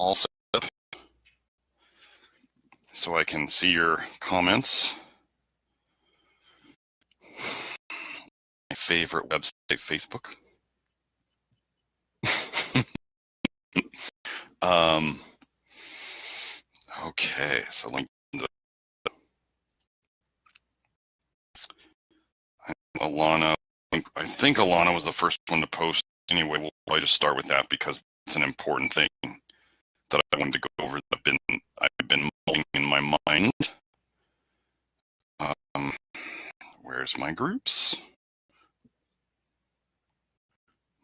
all set up so I can see your comments. My favorite website, Facebook. Okay, so link to Alana. I think Alana was the first one to post. Anyway, we'll probably just start with that because it's an important thing that I wanted to go over. I've been mulling in my mind. Where's my groups?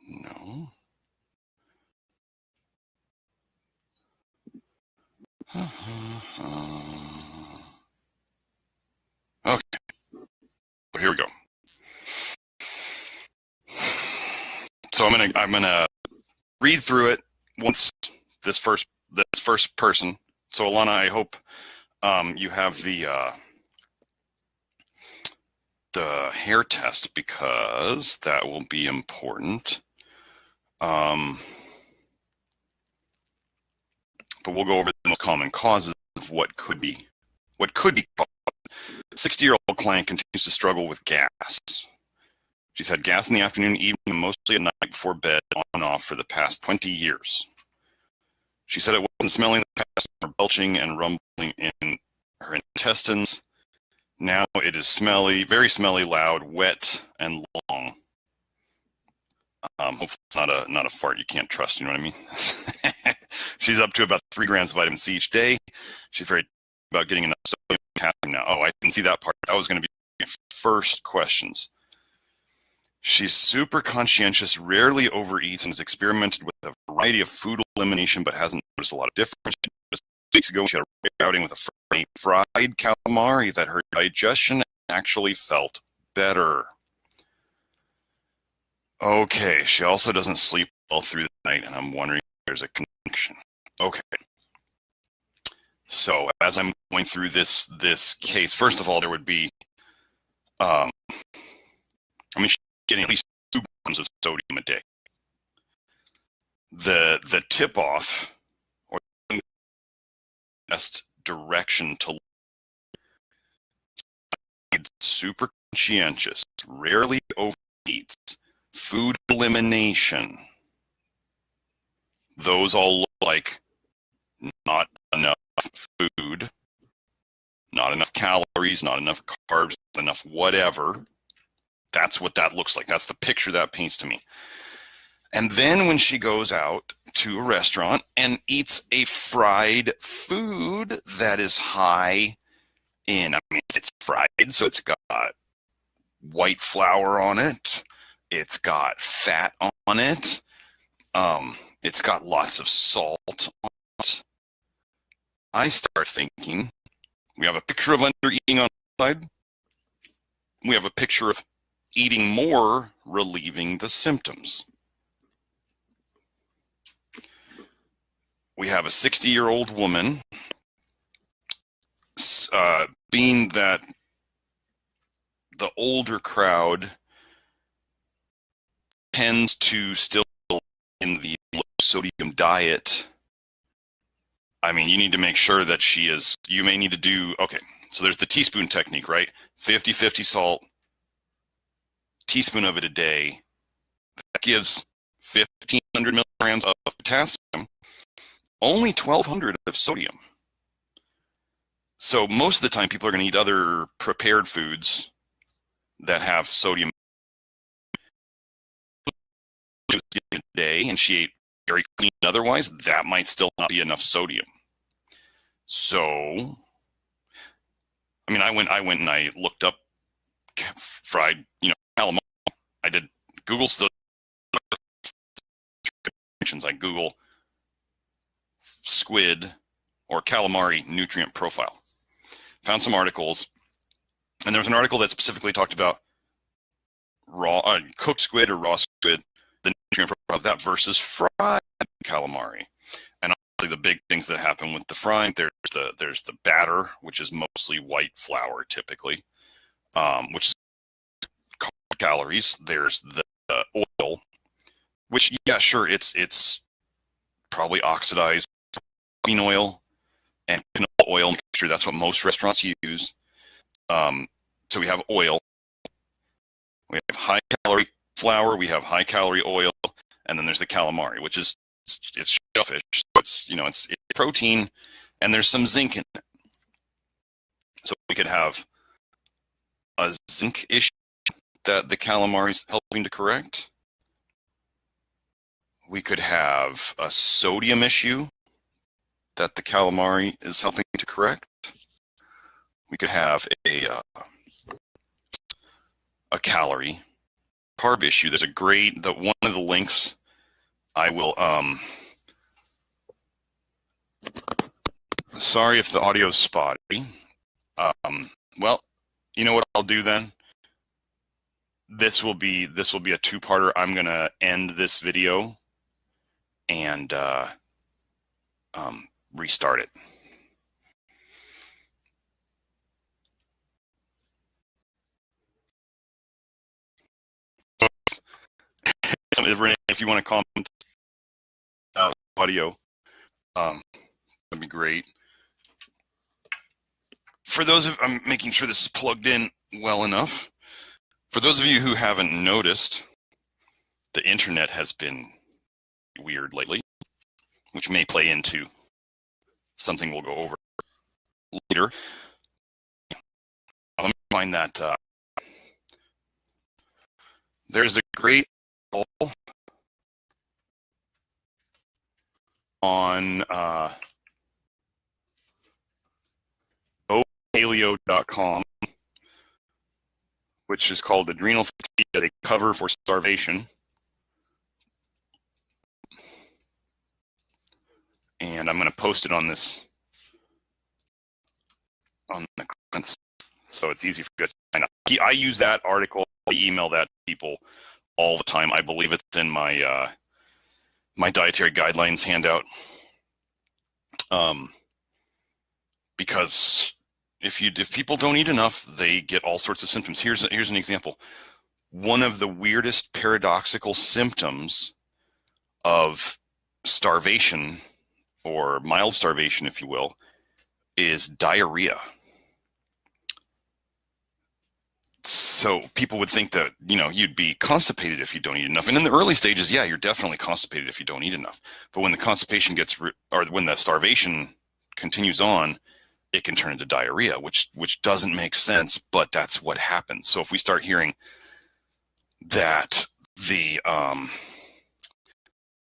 No. Okay. So here we go. So I'm gonna read through it once this first person. So Alana, I hope you have the hair test because that will be important. But we'll go over the most common causes of what could be caused. 60-year-old client continues to struggle with gas. She's had gas in the afternoon, evening, and mostly at night before bed, on and off for the past 20 years. She said it wasn't smelling the past, or belching and rumbling in her intestines. Now it is smelly, very smelly, loud, wet, and long. Hopefully it's not a fart you can't trust, you know what I mean? She's up to about 3 grams of vitamin C each day. She's very about getting enough sodium and potassium now. Oh, I didn't see that part. That was going to be my first questions. She's super conscientious, rarely overeats, and has experimented with a variety of food elimination, but hasn't noticed a lot of difference. 6 weeks ago, she had a outing with a fried calamari that her digestion actually felt better. Okay, she also doesn't sleep well through the night, and I'm wondering if there's a connection. Okay. So as I'm going through this case, first of all, there would be, she's getting at least 2 grams of sodium a day. The tip-off, or the best direction to super conscientious, rarely overeats, food elimination. Those all look like not enough food, not enough calories, not enough carbs, not enough whatever. That's what that looks like. That's the picture that paints to me. And then when she goes out to a restaurant and eats a fried food that is high in, it's fried, so it's got white flour on it. It's got fat on it. It's got lots of salt on it. I start thinking, we have a picture of under eating on the side. We have a picture of eating more, relieving the symptoms. We have a 60-year-old woman, being that the older crowd tends to still in the low sodium diet. I mean, you need to make sure that you may need to do, okay, so there's the teaspoon technique, right? 50-50 salt, teaspoon of it a day. That gives 1,500 milligrams of potassium, only 1,200 of sodium. So most of the time, people are going to eat other prepared foods that have sodium a day, and she ate very clean otherwise, that might still not be enough sodium. So, I went and I looked up fried, calamari. I did Google still. I Google squid or calamari nutrient profile. Found some articles, and there was an article that specifically talked about raw cooked squid or raw squid, the nutrient profile of that versus fried calamari. And obviously the big things that happen with the frying, there's the batter, which is mostly white flour typically, which is calories. There's the oil, which, yeah, sure, it's probably oxidized soybean oil and canola oil mixture. That's what most restaurants use. So we have oil, we have high calorie flour, we have high calorie oil, and then there's the calamari, which is it's shellfish. So it's protein, and there's some zinc in it. So we could have a zinc issue that the calamari is helping to correct. We could have a sodium issue that the calamari is helping to correct. We could have a calorie carb issue. There's one of the links I will, sorry if the audio is spotty. Well, you know what I'll do then? This will be a two-parter. I'm going to end this video and restart it. If you want to comment audio, that'd be great. For those of, I'm making sure this is plugged in well enough. For those of you who haven't noticed, the internet has been weird lately, which may play into something we'll go over later. Let me find that there's a great article on paleo.com, which is called Adrenal Fatigue, a Cover for Starvation. And I'm going to post it on the comments, so it's easy for you guys to find out. I use that article, I email that to people all the time. I believe it's in my my dietary guidelines handout. Because if people don't eat enough, they get all sorts of symptoms. Here's an example. One of the weirdest paradoxical symptoms of starvation, or mild starvation, if you will, is diarrhea. So people would think that, you'd be constipated if you don't eat enough. And in the early stages, yeah, you're definitely constipated if you don't eat enough. But when the constipation or when the starvation continues on, it can turn into diarrhea, which doesn't make sense, but that's what happens. So if we start hearing that the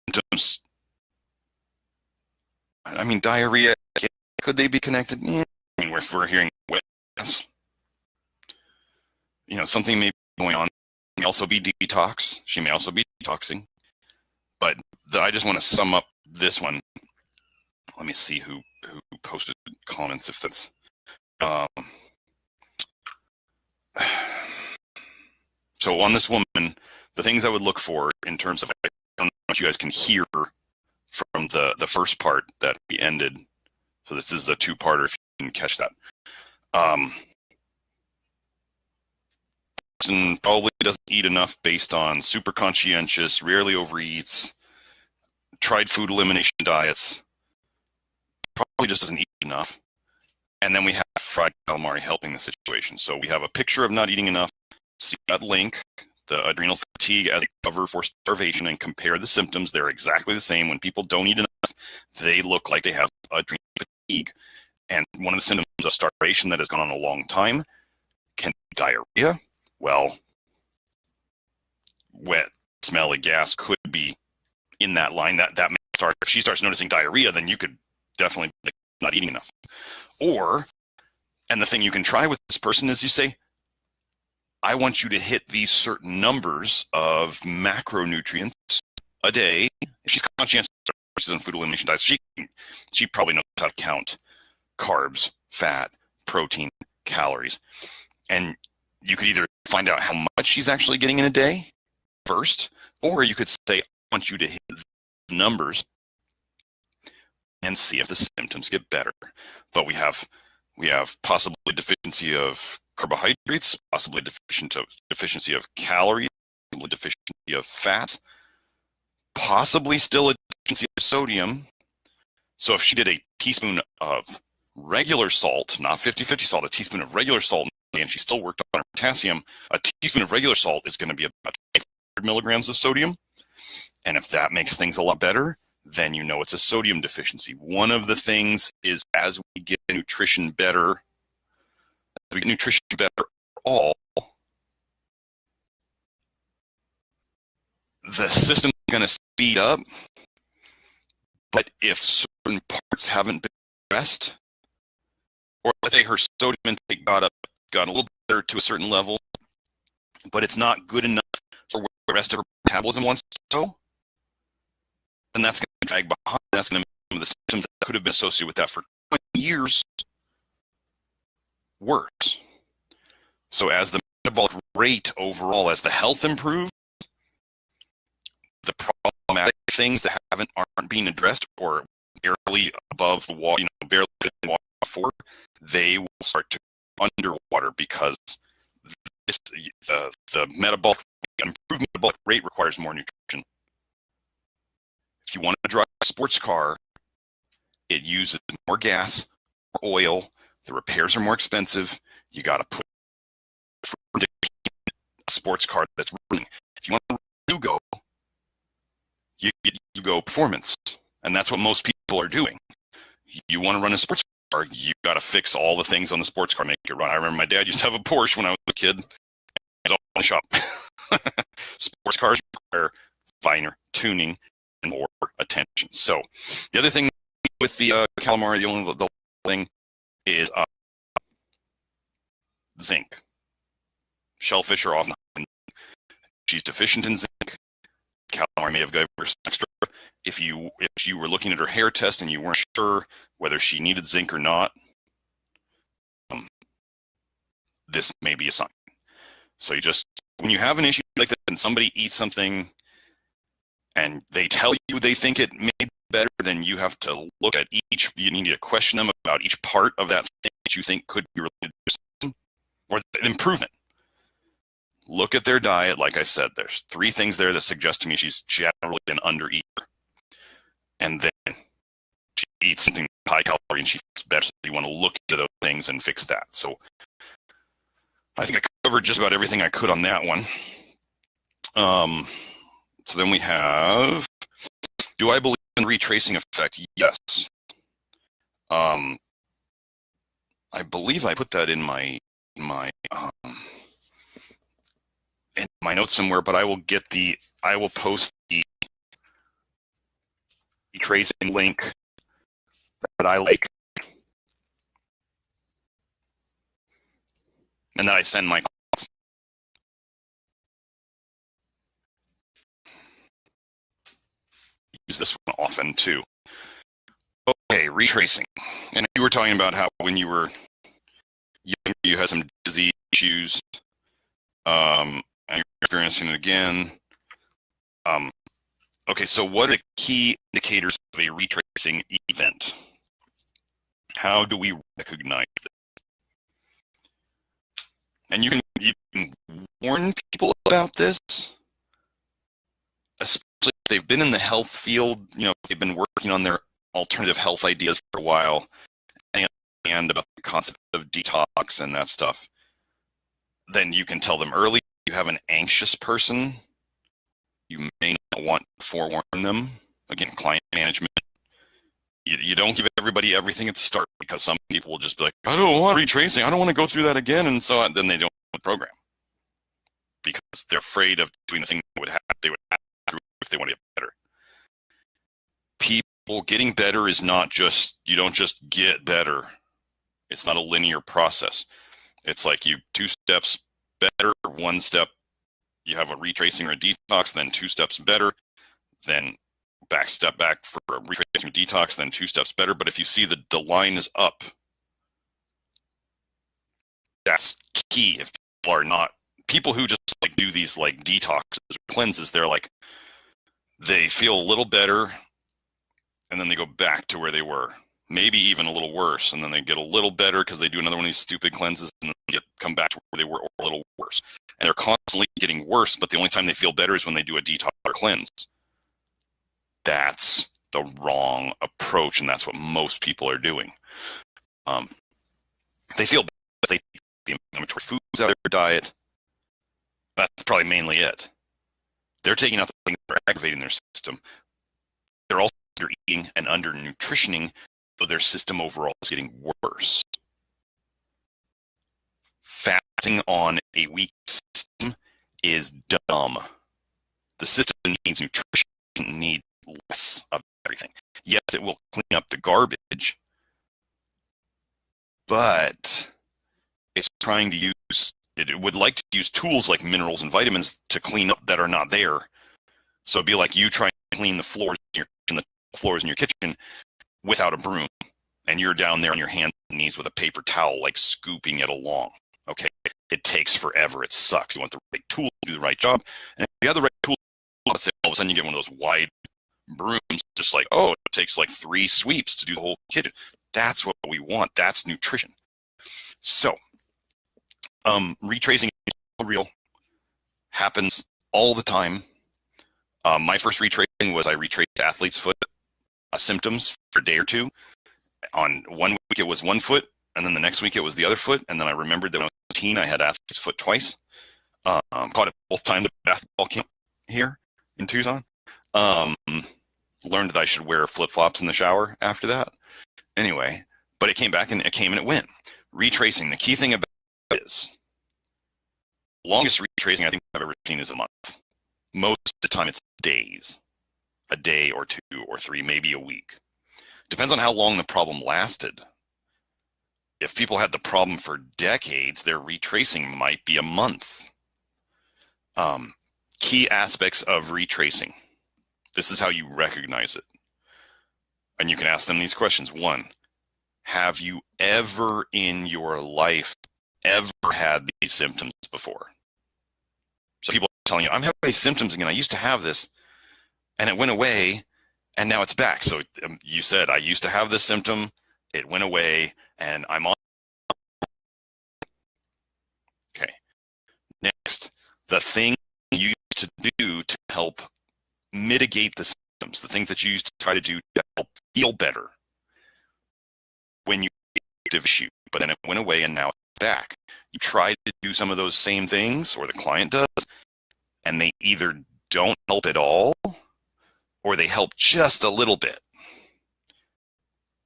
symptoms, diarrhea, could they be connected? Yeah. If we're hearing wetness, something may be going on. It may also be detox. She may also be detoxing. But I just want to sum up this one. Let me see who posted comments, if that's so on this woman, the things I would look for in terms of, I don't know if you guys can hear from the first part that we ended. So this is a two-parter, if you can catch that. Person probably doesn't eat enough based on super conscientious, rarely overeats, tried food elimination diets, probably just doesn't eat enough. And then we have fried calamari helping the situation. So we have a picture of not eating enough. See that link, the adrenal fatigue as a cover for starvation, and compare the symptoms. They're exactly the same. When people don't eat enough, they look like they have adrenal fatigue. And one of the symptoms of starvation that has gone on a long time can be diarrhea. Well, wet, smelly gas could be in that line. That may start, if she starts noticing diarrhea, then you could definitely be not eating enough. And the thing you can try with this person is you say, I want you to hit these certain numbers of macronutrients a day. If she's conscientious on food elimination diets, she probably knows how to count carbs, fat, protein, calories. And you could either find out how much she's actually getting in a day first, or you could say, I want you to hit the numbers and see if the symptoms get better. But we have possibly deficiency of carbohydrates, possibly deficiency of calories, possibly deficiency of fat, possibly still a deficiency of sodium. So if she did a teaspoon of regular salt, not 50-50 salt, a teaspoon of regular salt, and she still worked on her potassium, a teaspoon of regular salt is going to be about 500 milligrams of sodium. And if that makes things a lot better, then you know it's a sodium deficiency. One of the things is as we get nutrition better, all, the system is going to speed up. But if certain parts haven't been addressed, or let's say her sodium intake got a little better to a certain level, but it's not good enough for where the rest of her metabolism wants to go, then that's going to drag behind. That's going to make some of the symptoms that could have been associated with that for 20 years worse. So as the metabolic rate overall, as the health improves, the problematic things that aren't being addressed or barely above the water, barely in the water before, they will start to go underwater because the improved metabolic rate requires more nutrition. If you want to drive a sports car, it uses more gas, more oil. The repairs are more expensive. You got to put a sports car that's running. If you want to go, you go performance, and that's what most people are doing. You want to run a sports car, you got to fix all the things on the sports car, make it run. I remember my dad used to have a Porsche when I was a kid. It was all in the shop. Sports cars require finer tuning and more attention. So the other thing with the calamari, the thing is zinc. Shellfish are often, she's deficient in zinc. Calamari may have given her some extra. If you were looking at her hair test and you weren't sure whether she needed zinc or not, this may be a sign. So when you have an issue like that and somebody eats something and they tell you they think it made it better, then you have to look at you need to question them about each part of that thing that you think could be related to something or the improvement. Look at their diet. Like I said, there's 3 things there that suggest to me she's generally an under-eater. And then she eats something high calorie and she feels better. So you want to look at those things and fix that. So I think I covered just about everything I could on that one. So then we have, do I believe in retracing effect? Yes. I believe I put that in my notes somewhere, but I will post the retracing link that I like and that I send my clients. Use this one often too. Okay, retracing. And you were talking about how when you were younger you had some disease issues. And you're experiencing it again. Okay, so what are the key indicators of a retracing event? How do we recognize it? And you can warn people about this, especially if they've been in the health field, they've been working on their alternative health ideas for a while, and about the concept of detox and that stuff. Then you can tell them early. You have an anxious person, you may not want to forewarn them. Again, client management. You don't give everybody everything at the start because some people will just be like, I don't want retracing. I don't want to go through that again. And so then they don't want the program because they're afraid of doing the thing they would have if they want to get better. People getting better is not just, you don't just get better. It's not a linear process. It's like 2 steps better, 1 step, you have a retracing or a detox, then 2 steps better, then step back for a retracing or detox, then 2 steps better. But if you see the line is up, that's key. If people are not, people who just do these detoxes or cleanses, they feel a little better and then they go back to where they were. Maybe even a little worse, and then they get a little better because they do another one of these stupid cleanses and then come back to where they were or a little worse. And they're constantly getting worse, but the only time they feel better is when they do a detox or cleanse. That's the wrong approach, and that's what most people are doing. They feel bad if they take the inflammatory foods out of their diet. That's probably mainly it. They're taking out the things that are aggravating their system. They're also under-eating and under-nutritioning, so their system overall is getting worse. Fasting on a weak system is dumb. The system needs nutrition, it doesn't need less of everything. Yes, it will clean up the garbage, but it's trying to use, it would like to use tools like minerals and vitamins to clean up that are not there. So it'd be like you trying to clean the floors in your kitchen without a broom, and you're down there on your hands and knees with a paper towel, like scooping it along. Okay, it takes forever. It sucks. You want the right tool to do the right job, and if you have the right tool, all of a sudden you get one of those wide brooms, just like, oh, it takes like 3 sweeps to do the whole kitchen. That's what we want. That's nutrition. So, retracing real happens all the time. My first retracing was I retraced athlete's foot symptoms for a day or two. On 1 week it was 1 foot, and then the next week it was the other foot. And then I remembered that when I was 18, I had athlete's foot twice. Caught it both times at basketball camp here in Tucson. Learned that I should wear flip-flops in the shower after that. Anyway, but it came back and it went. Retracing, the key thing about it is, longest retracing I think I've ever seen is a month. Most of the time it's days, a day or 2 or 3, maybe a week. Depends on how long the problem lasted. If people had the problem for decades, their retracing might be a month. Key aspects of retracing. This is how you recognize it. And you can ask them these questions. 1, have you ever in your life ever had these symptoms before? So people are telling you, I'm having these symptoms again. I used to have this and it went away and now it's back. So you said, I used to have this symptom, it went away, and I'm on. Okay. Next, the thing you used to do to help mitigate the symptoms, the things that you used to try to do to help feel better when you had an issue, but then it went away and now it's back. You try to do some of those same things, or the client does, and they either don't help at all or they help just a little bit.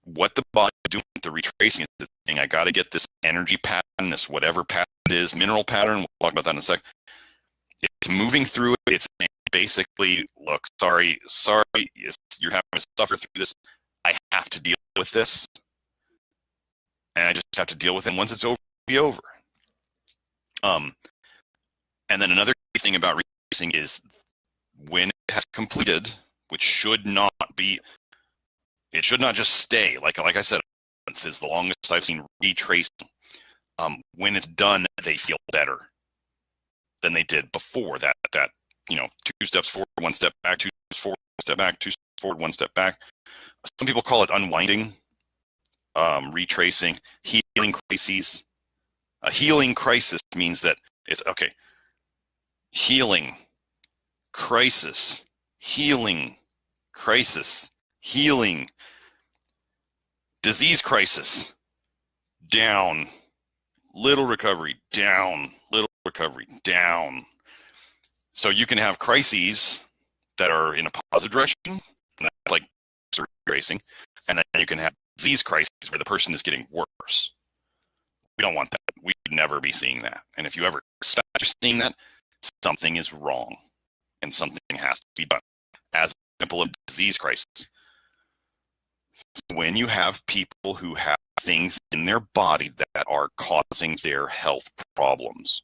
What the body is doing with the retracing is the thing. I got to get this energy pattern, this whatever pattern it is, mineral pattern. We'll talk about that in a sec. It's moving through it. It's basically, look, sorry, you're having to suffer through this. I have to deal with this. And I just have to deal with it. And once it's over, it'll be over. And then another thing about retracing is when it has completed, which should not be, it should not just stay. Like I said, a month is the longest I've seen retracing. When it's done, they feel better than they did before that, 2 steps forward, 1 step back, 2 steps forward, 1 step back, 2 steps forward, 1 step back. Some people call it unwinding, retracing, healing crises. A healing crisis means that it's, okay, healing, crisis, healing, crisis, healing, disease crisis, down, little recovery, down, little recovery, down. So you can have crises that are in a positive direction, like retracing, and then you can have disease crises where the person is getting worse. We don't want that. We would never be seeing that. And if you ever expect you're seeing that, something is wrong and something has to be done. As an example of disease crisis, when you have people who have things in their body that are causing their health problems,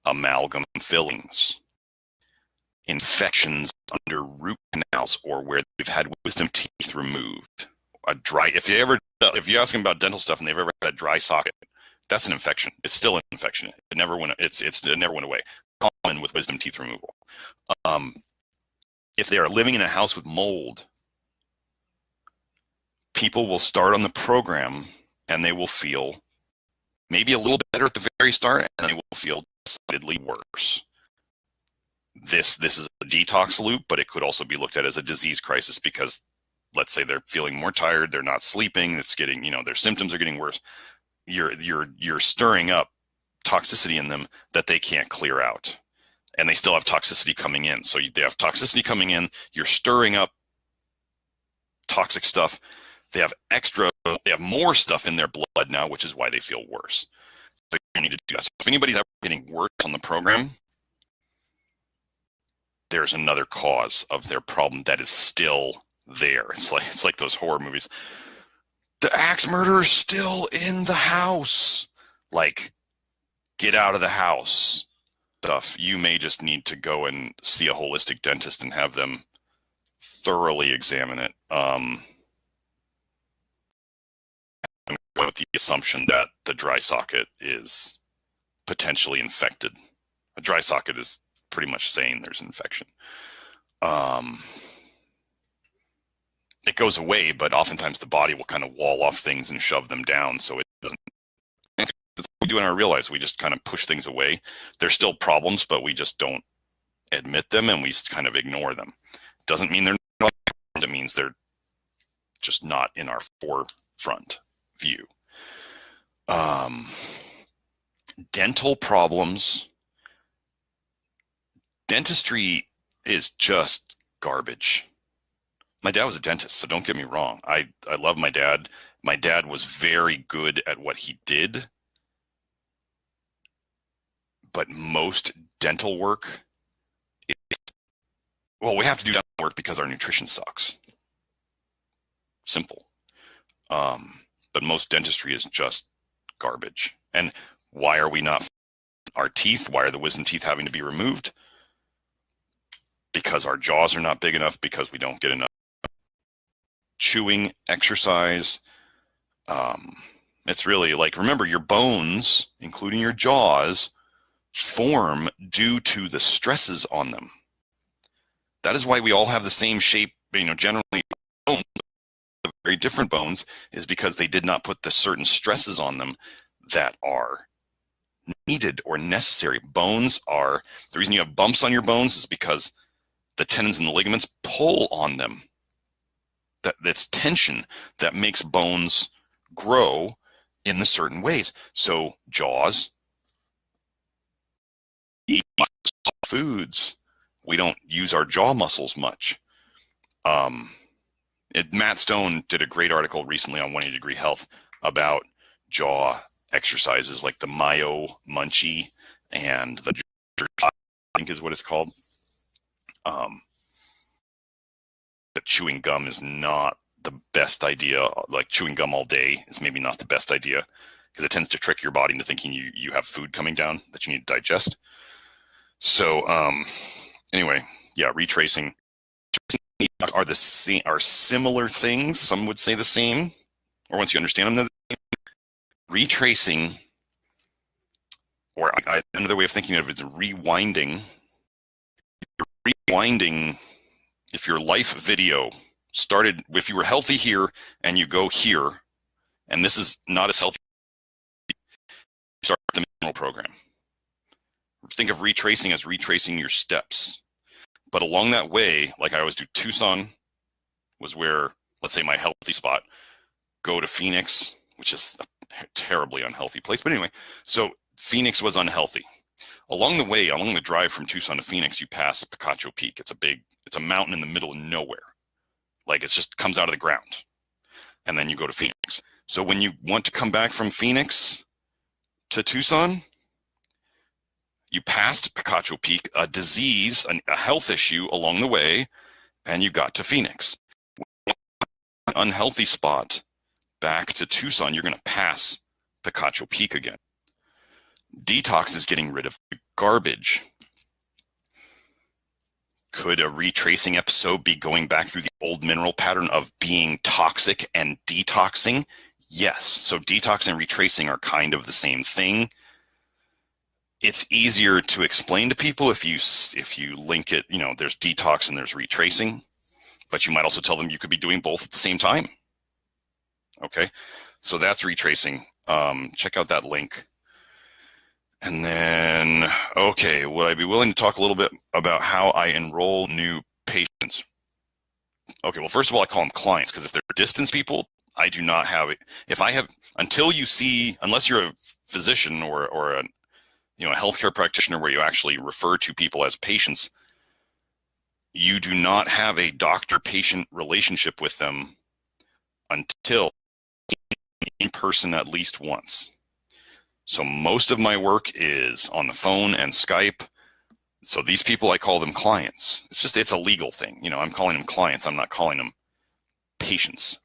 amalgam fillings, infections under root canals, or where they've had wisdom teeth removed, if you ask them about dental stuff and they've ever had a dry socket, that's an infection. It's still an infection. It never went away. Common with wisdom teeth removal. If they are living in a house with mold, people will start on the program and they will feel maybe a little better at the very start, and they will feel decidedly worse. This is a detox loop, but it could also be looked at as a disease crisis because let's say they're feeling more tired, they're not sleeping, it's getting, their symptoms are getting worse. You're stirring up toxicity in them that they can't clear out. And they still have toxicity coming in. So they have toxicity coming in, you're stirring up toxic stuff. They have more stuff in their blood now, which is why they feel worse. So you need to do that. So if anybody's ever getting worse on the program, there's another cause of their problem that is still there. It's like those horror movies. The axe murderer's still in the house. Like, get out of the house. Stuff. You may just need to go and see a holistic dentist and have them thoroughly examine it. With the assumption that the dry socket is potentially infected. A dry socket is pretty much saying there's an infection. It goes away, but oftentimes the body will kind of wall off things and shove them down, so it doesn't. That's what we do in our real lives. We just kind of push things away. There's still problems, but we just don't admit them and we kind of ignore them. Doesn't mean they're not. It means they're just not in our forefront view. Dental problems. Dentistry is just garbage. My dad was a dentist, so don't get me wrong. I love my dad. My dad was very good at what he did. But most dental work we have to do dental work because our nutrition sucks. Simple. But most dentistry is just garbage. And why are we not our teeth? Why are the wisdom teeth having to be removed? Because our jaws are not big enough, because we don't get enough chewing exercise. It's really like, remember, your bones, including your jaws, form due to the stresses on them. That is why we all have the same shape, generally bones, very different bones, is because they did not put the certain stresses on them that are needed or necessary. Bones are, the reason you have bumps on your bones is because the tendons and the ligaments pull on them. That's tension that makes bones grow in the certain ways. So jaws, eat foods. We don't use our jaw muscles much. Matt Stone did a great article recently on 180 Degree Health about jaw exercises like the Mayo Munchie and the, I think is what it's called. That chewing gum is not the best idea. Like chewing gum all day is maybe not the best idea because it tends to trick your body into thinking you have food coming down that you need to digest. So anyway, yeah, retracing are the same, are similar things. Some would say the same, or once you understand them, retracing, or another way of thinking of it is rewinding. Rewinding. If your life video started, if you were healthy here and you go here, and this is not as healthy, start the mineral program. Think of retracing as retracing your steps. But along that way, like I always do, Tucson was where, let's say, my healthy spot. Go to Phoenix, which is a terribly unhealthy place. But anyway, so Phoenix was unhealthy. Along the way, along the drive from Tucson to Phoenix, you pass Picacho Peak. It's a mountain in the middle of nowhere. Like it just comes out of the ground. And then you go to Phoenix. So when you want to come back from Phoenix to Tucson, you passed Picacho Peak, a disease, a health issue along the way, and you got to Phoenix. An unhealthy spot back to Tucson, you're going to pass Picacho Peak again. Detox is getting rid of the garbage. Could a retracing episode be going back through the old mineral pattern of being toxic and detoxing? Yes. So detox and retracing are kind of the same thing. It's easier to explain to people if you link it, there's detox and there's retracing, but you might also tell them you could be doing both at the same time. Okay. So that's retracing. Check out that link. And then, okay, would I be willing to talk a little bit about how I enroll new patients? Okay, well, first of all, I call them clients because if they're distance people, I do not have it. If I have, until you see, unless you're a physician or a a healthcare practitioner where you actually refer to people as patients, you do not have a doctor-patient relationship with them until in person at least once. So most of my work is on the phone and Skype. So these people, I call them clients. It's a legal thing. I'm calling them clients. I'm not calling them patients,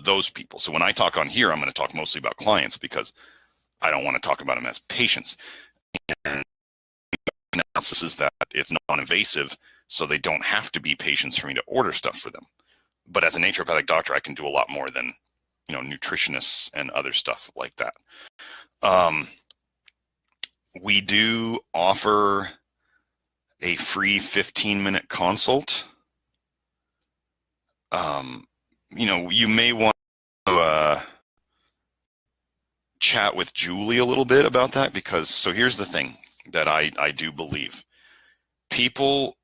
those people. So when I talk on here, I'm going to talk mostly about clients because I don't want to talk about them as patients. And analysis is that it's non-invasive, so they don't have to be patients for me to order stuff for them. But as a naturopathic doctor, I can do a lot more than, nutritionists and other stuff like that. We do offer a free 15-minute consult. You may want to chat with Julie a little bit about that because, so here's the thing that I do believe. People,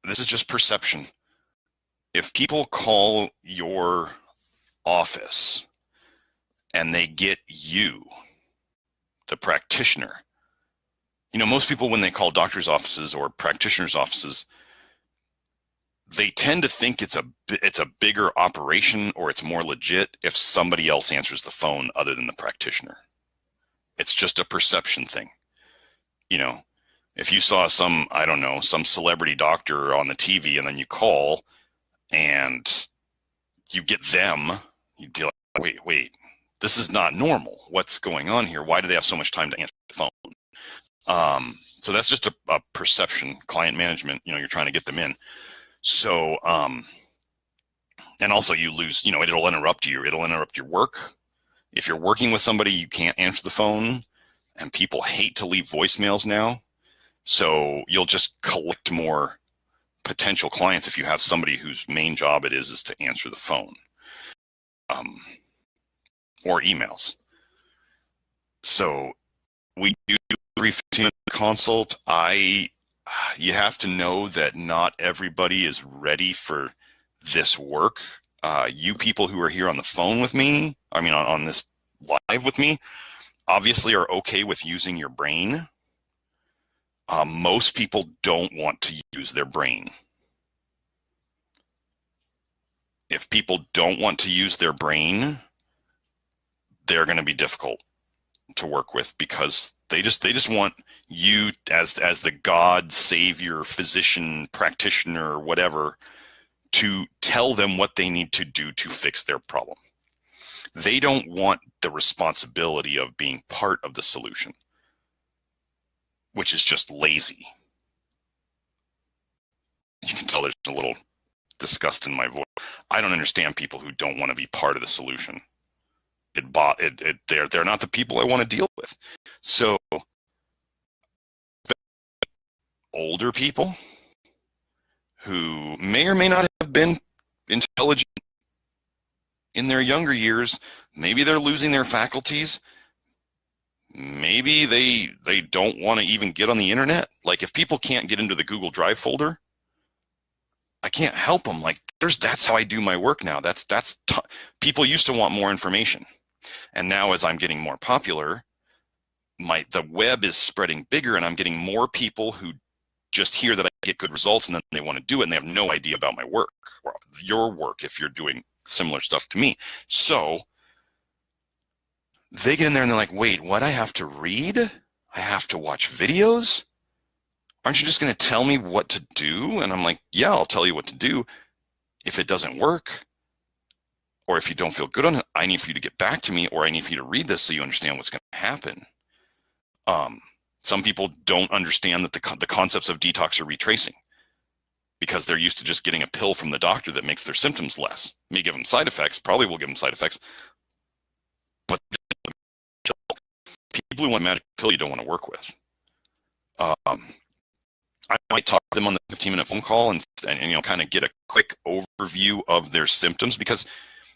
this is just perception. If people call your office and they get you, the practitioner, most people when they call doctors' offices or practitioners' offices, they tend to think it's a bigger operation or it's more legit if somebody else answers the phone other than the practitioner. It's just a perception thing. If you saw some celebrity doctor on the TV and then you call and you get them, you'd be like, wait, this is not normal. What's going on here? Why do they have so much time to answer the phone? So that's just a perception, client management, you're trying to get them in. So, and also you lose, it'll interrupt you. It'll interrupt your work. If you're working with somebody, you can't answer the phone, and people hate to leave voicemails now. So you'll just collect more potential clients if you have somebody whose main job it is to answer the phone, or emails. So we do 315 consult. You have to know that not everybody is ready for this work. You people who are here on the phone with me, on this live with me, obviously are okay with using your brain. Most people don't want to use their brain. If people don't want to use their brain, they're going to be difficult to work with because they just want you as the God, savior, physician, practitioner, whatever, to tell them what they need to do to fix their problem. They don't want the responsibility of being part of the solution, which is just lazy. You can tell there's a little disgust in my voice. I don't understand people who don't want to be part of the solution. They're not the people I want to deal with. So older people who may or may not have been intelligent in their younger years, maybe they're losing their faculties. Maybe they don't want to even get on the internet. Like if people can't get into the Google Drive folder, I can't help them. Like that's how I do my work now. People used to want more information. And now as I'm getting more popular, the web is spreading bigger and I'm getting more people who just hear that I get good results and then they want to do it and they have no idea about my work or your work if you're doing similar stuff to me. So they get in there and they're like, wait, what? I have to read? I have to watch videos? Aren't you just going to tell me what to do? And I'm like, yeah, I'll tell you what to do. If it doesn't work, or if you don't feel good on it, I need for you to get back to me, or I need for you to read this so you understand what's going to happen. Some people don't understand that the concepts of detox or retracing because they're used to just getting a pill from the doctor that makes their symptoms less. May give them side effects, probably will give them side effects, but people who want a magic pill you don't want to work with. I might talk to them on the 15-minute phone call and kind of get a quick overview of their symptoms, because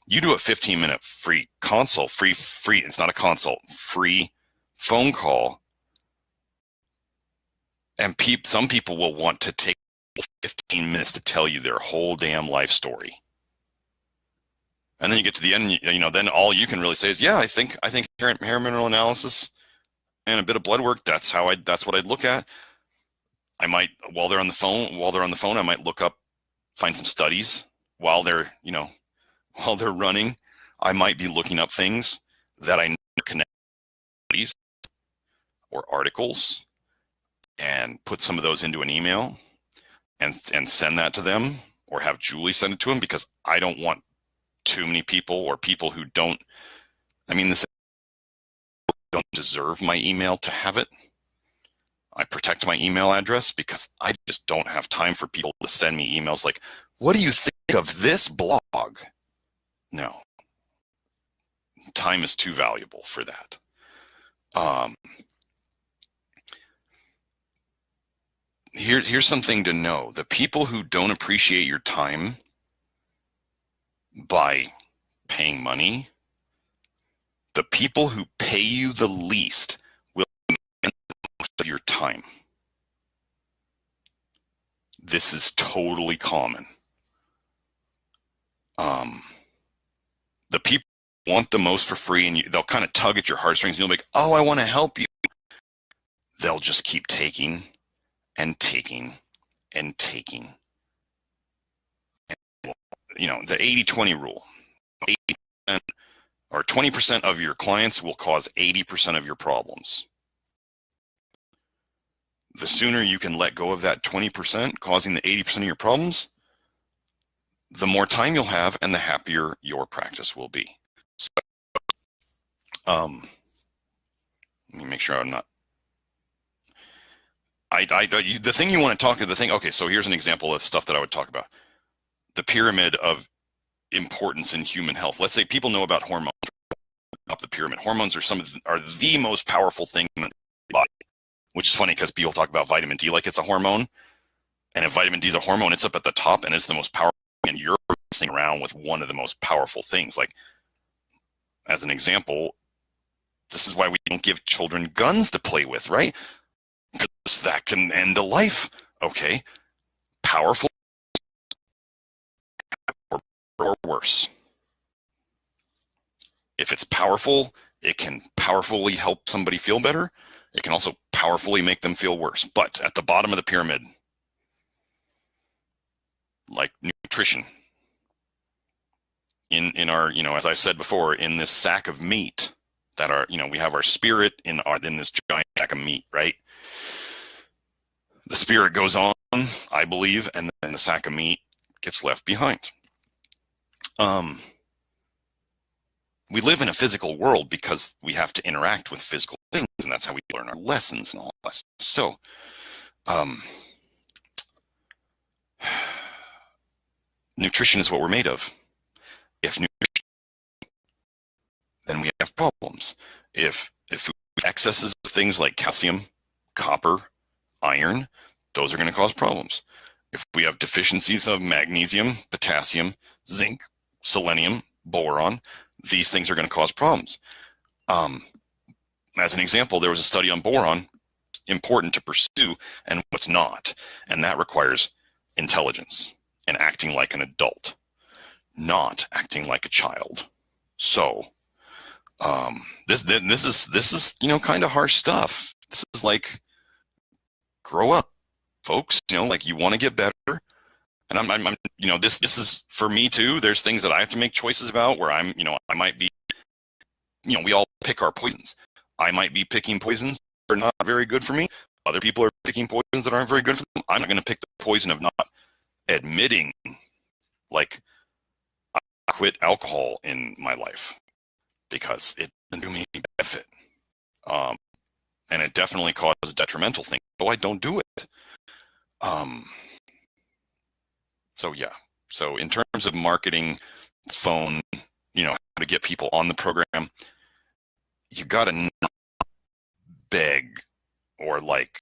you do a 15-minute free consult, free, it's not a consult, free phone call. And some people will want to take 15 minutes to tell you their whole damn life story. And then you get to the end, then all you can really say is, yeah, I think hair mineral analysis and a bit of blood work, that's what I'd look at. I might, while they're on the phone, I might find some studies while they're running. I might be looking up things that I connect studies or articles and put some of those into an email and send that to them, or have Julie send it to them, because I don't want too many people, or people who don't deserve my email to have it. I protect my email address because I just don't have time for people to send me emails like, what do you think of this blog? No. Time is too valuable for that. Here's something to know. The people who don't appreciate your time by paying money, the people who pay you the least will spend most of your time. This is totally common. The people who want the most for free, and they'll kind of tug at your heartstrings, and you'll be like, oh, I want to help you. They'll just keep taking and taking and taking. The 80-20 rule. 80% or 20% of your clients will cause 80% of your problems. The sooner you can let go of that 20% causing the 80% of your problems, the more time you'll have and the happier your practice will be. So, let me make sure I'm not. The thing you want to talk to, okay, so here's an example of stuff that I would talk about. The pyramid of importance in human health. Let's say people know about hormones up the pyramid. Hormones are the most powerful thing in the body, which is funny because people talk about vitamin D like it's a hormone. And if vitamin D is a hormone, it's up at the top and it's the most powerful thing, and you're messing around with one of the most powerful things. Like, as an example, this is why we don't give children guns to play with, right? Because that can end a life. Okay. Powerful or worse. If it's powerful, it can powerfully help somebody feel better. It can also powerfully make them feel worse. But at the bottom of the pyramid, like nutrition, in our, as I've said before, in this sack of meat that we have our spirit in this giant sack of meat, right? The spirit goes on, I believe, and then the sack of meat gets left behind. We live in a physical world because we have to interact with physical things, and that's how we learn our lessons and all that stuff. So, nutrition is what we're made of. If nutrition, then we have problems. If excesses of things like calcium, copper, iron, those are going to cause problems. If we have deficiencies of magnesium, potassium, zinc, selenium, boron, these things are going to cause problems. As an example, there was a study on boron, important to pursue, and what's not. And that requires intelligence and acting like an adult, not acting like a child. So this is kind of harsh stuff. This is like, grow up, folks. Like, you want to get better. And I'm this is for me too. There's things that I have to make choices about where I might be, we all pick our poisons. I might be picking poisons that are not very good for me. Other people are picking poisons that aren't very good for them. I'm not going to pick the poison of not admitting, like, I quit alcohol in my life because it didn't do me any benefit. And it definitely causes detrimental things. So I don't do it. So yeah. So in terms of marketing, phone, how to get people on the program, you got to not beg or like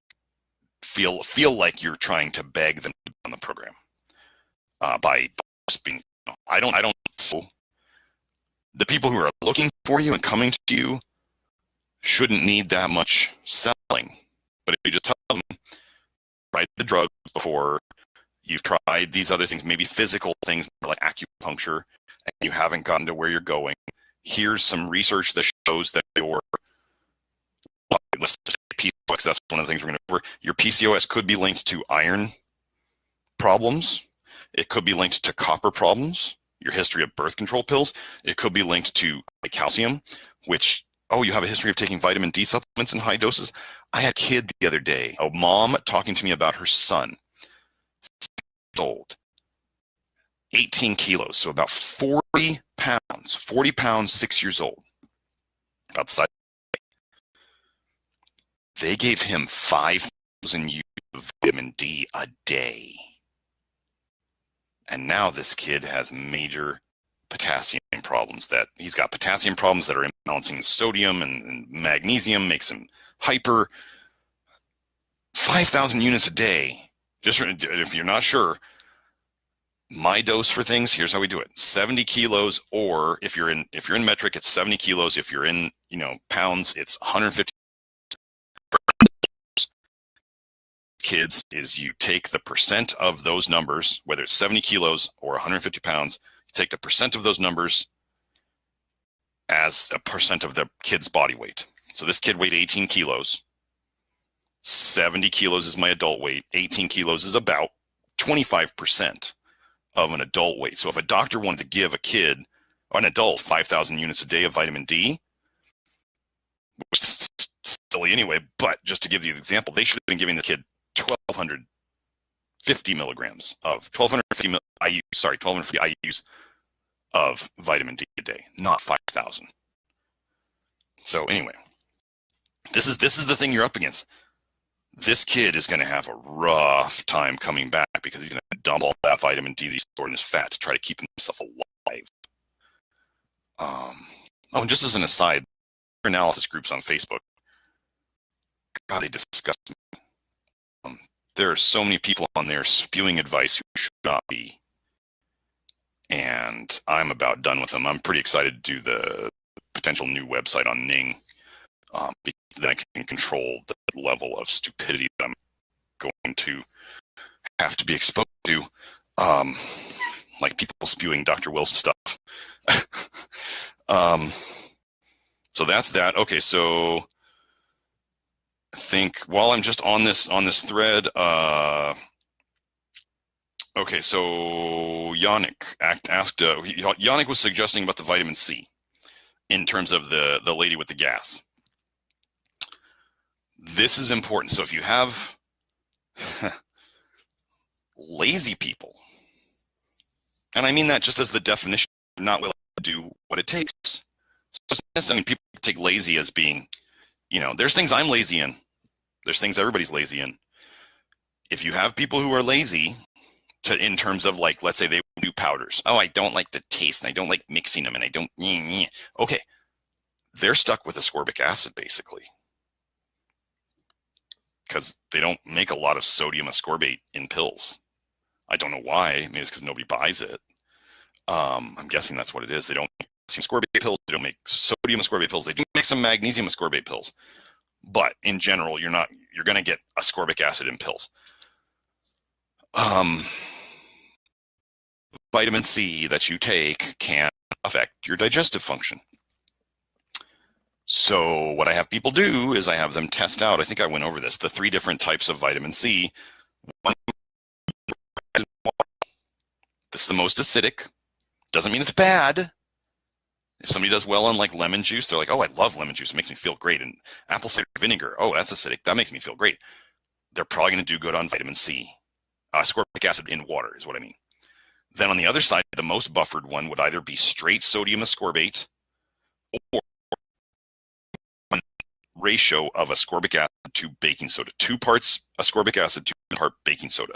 feel like you're trying to beg them to be on the program by just being. I don't. So the people who are looking for you and coming to you shouldn't need that much selling. But if you just tell them, try the drugs before, you've tried these other things, maybe physical things like acupuncture, and you haven't gotten to where you're going. Here's some research that shows that let's just say PCOS, that's one of the things we're going to cover. Your PCOS could be linked to iron problems. It could be linked to copper problems, your history of birth control pills. It could be linked to calcium, which, oh, you have a history of taking vitamin D supplements in high doses. I had a kid the other day, a mom talking to me about her son, 6 years old, 18 kilos, so about 40 pounds, 6 years old. About the size. They gave him 5,000 units of vitamin D a day. And now this kid has major potassium problems. That he's got potassium problems that are imbalancing his sodium, and magnesium makes him hyper. 5,000 units a day. Just if you're not sure, my dose for things, here's how we do it: 70 kilos, or if you're in metric, it's 70 kilos. If you're in pounds, it's 150. Kids is you take the percent of those numbers, whether it's 70 kilos or 150 pounds, you take the percent of those numbers as a percent of the kid's body weight. So this kid weighed 18 kilos. 70 kilos is my adult weight. 18 kilos is about 25% of an adult weight. So if a doctor wanted to give a kid, an adult, 5,000 units a day of vitamin D, which is silly anyway, but just to give you the example, they should have been giving the kid 1,250 milligrams of 1,250 IUs of vitamin D a day, not 5,000. So anyway, this is the thing you're up against. This kid is going to have a rough time coming back because he's going to dump all that vitamin D that he's stored in his fat to try to keep himself alive. Oh, and just as an aside, analysis groups on Facebook, God, they disgust me. There are so many people on there spewing advice who should not be. And I'm about done with them. I'm pretty excited to do the potential new website on Ning. Because then I can control the level of stupidity that I'm going to have to be exposed to. Like people spewing Dr. Wilson stuff. So that's that. Okay, so I think while I'm just on this thread, okay, so Yannick asked, Yannick was suggesting about the vitamin C in terms of the lady with the gas. This is important. So if you have lazy people, and I mean that just as the definition, not willing to do what it takes. So, I mean, people take lazy as being, there's things I'm lazy in. There's things everybody's lazy in. If you have people who are lazy in terms of, like, let's say they do powders. Oh, I don't like the taste, and I don't like mixing them, and I don't. Okay, they're stuck with ascorbic acid basically because they don't make a lot of sodium ascorbate in pills. I don't know why. Maybe it's because nobody buys it. I'm guessing that's what it is. They don't make ascorbate pills. They don't make sodium ascorbate pills. They do make some magnesium ascorbate pills. But in general, you're going to get ascorbic acid in pills. Vitamin C that you take can affect your digestive function. So what I have people do is I have them test out, I think I went over this, the 3 different types of vitamin C. One, this is the most acidic. Doesn't mean it's bad. If somebody does well on like lemon juice, they're like, oh, I love lemon juice. It makes me feel great. And apple cider vinegar, oh, that's acidic. That makes me feel great. They're probably going to do good on vitamin C. Ascorbic acid in water is what I mean. Then on the other side, the most buffered one would either be straight sodium ascorbate or one ratio of ascorbic acid to baking soda. 2 parts ascorbic acid, 2 parts baking soda.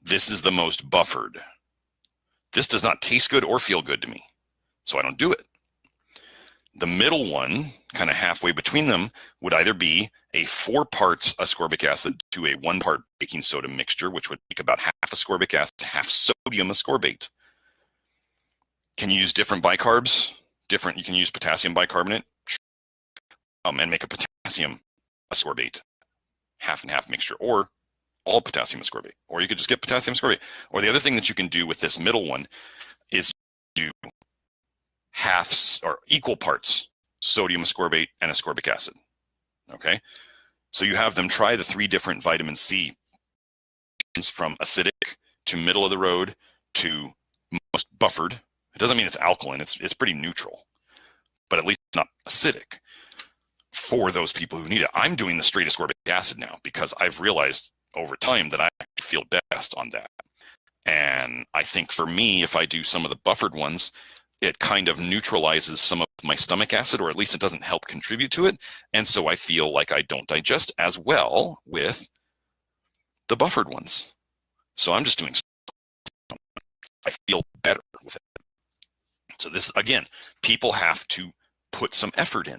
This is the most buffered. This does not taste good or feel good to me, so I don't do it. The middle one, kind of halfway between them, would either be a 4 parts ascorbic acid to a 1 part baking soda mixture, which would make about half ascorbic acid, half sodium ascorbate. Can you use different bicarbs? You can use potassium bicarbonate and make a potassium ascorbate half and half mixture, or all potassium ascorbate, or you could just get potassium ascorbate. Or the other thing that you can do with this middle one is do halves or equal parts sodium ascorbate and ascorbic acid. Okay, so you have them try the 3 different vitamin C, from acidic to middle of the road to most buffered. It doesn't mean it's alkaline, it's pretty neutral, but at least it's not acidic for those people who need it. I'm doing the straight ascorbic acid now because I've realized over time that I feel best on that. And I think for me, if I do some of the buffered ones, it kind of neutralizes some of my stomach acid, or at least it doesn't help contribute to it. And so I feel like I don't digest as well with the buffered ones. So I'm just doing, I feel better with it. So this, again, people have to put some effort in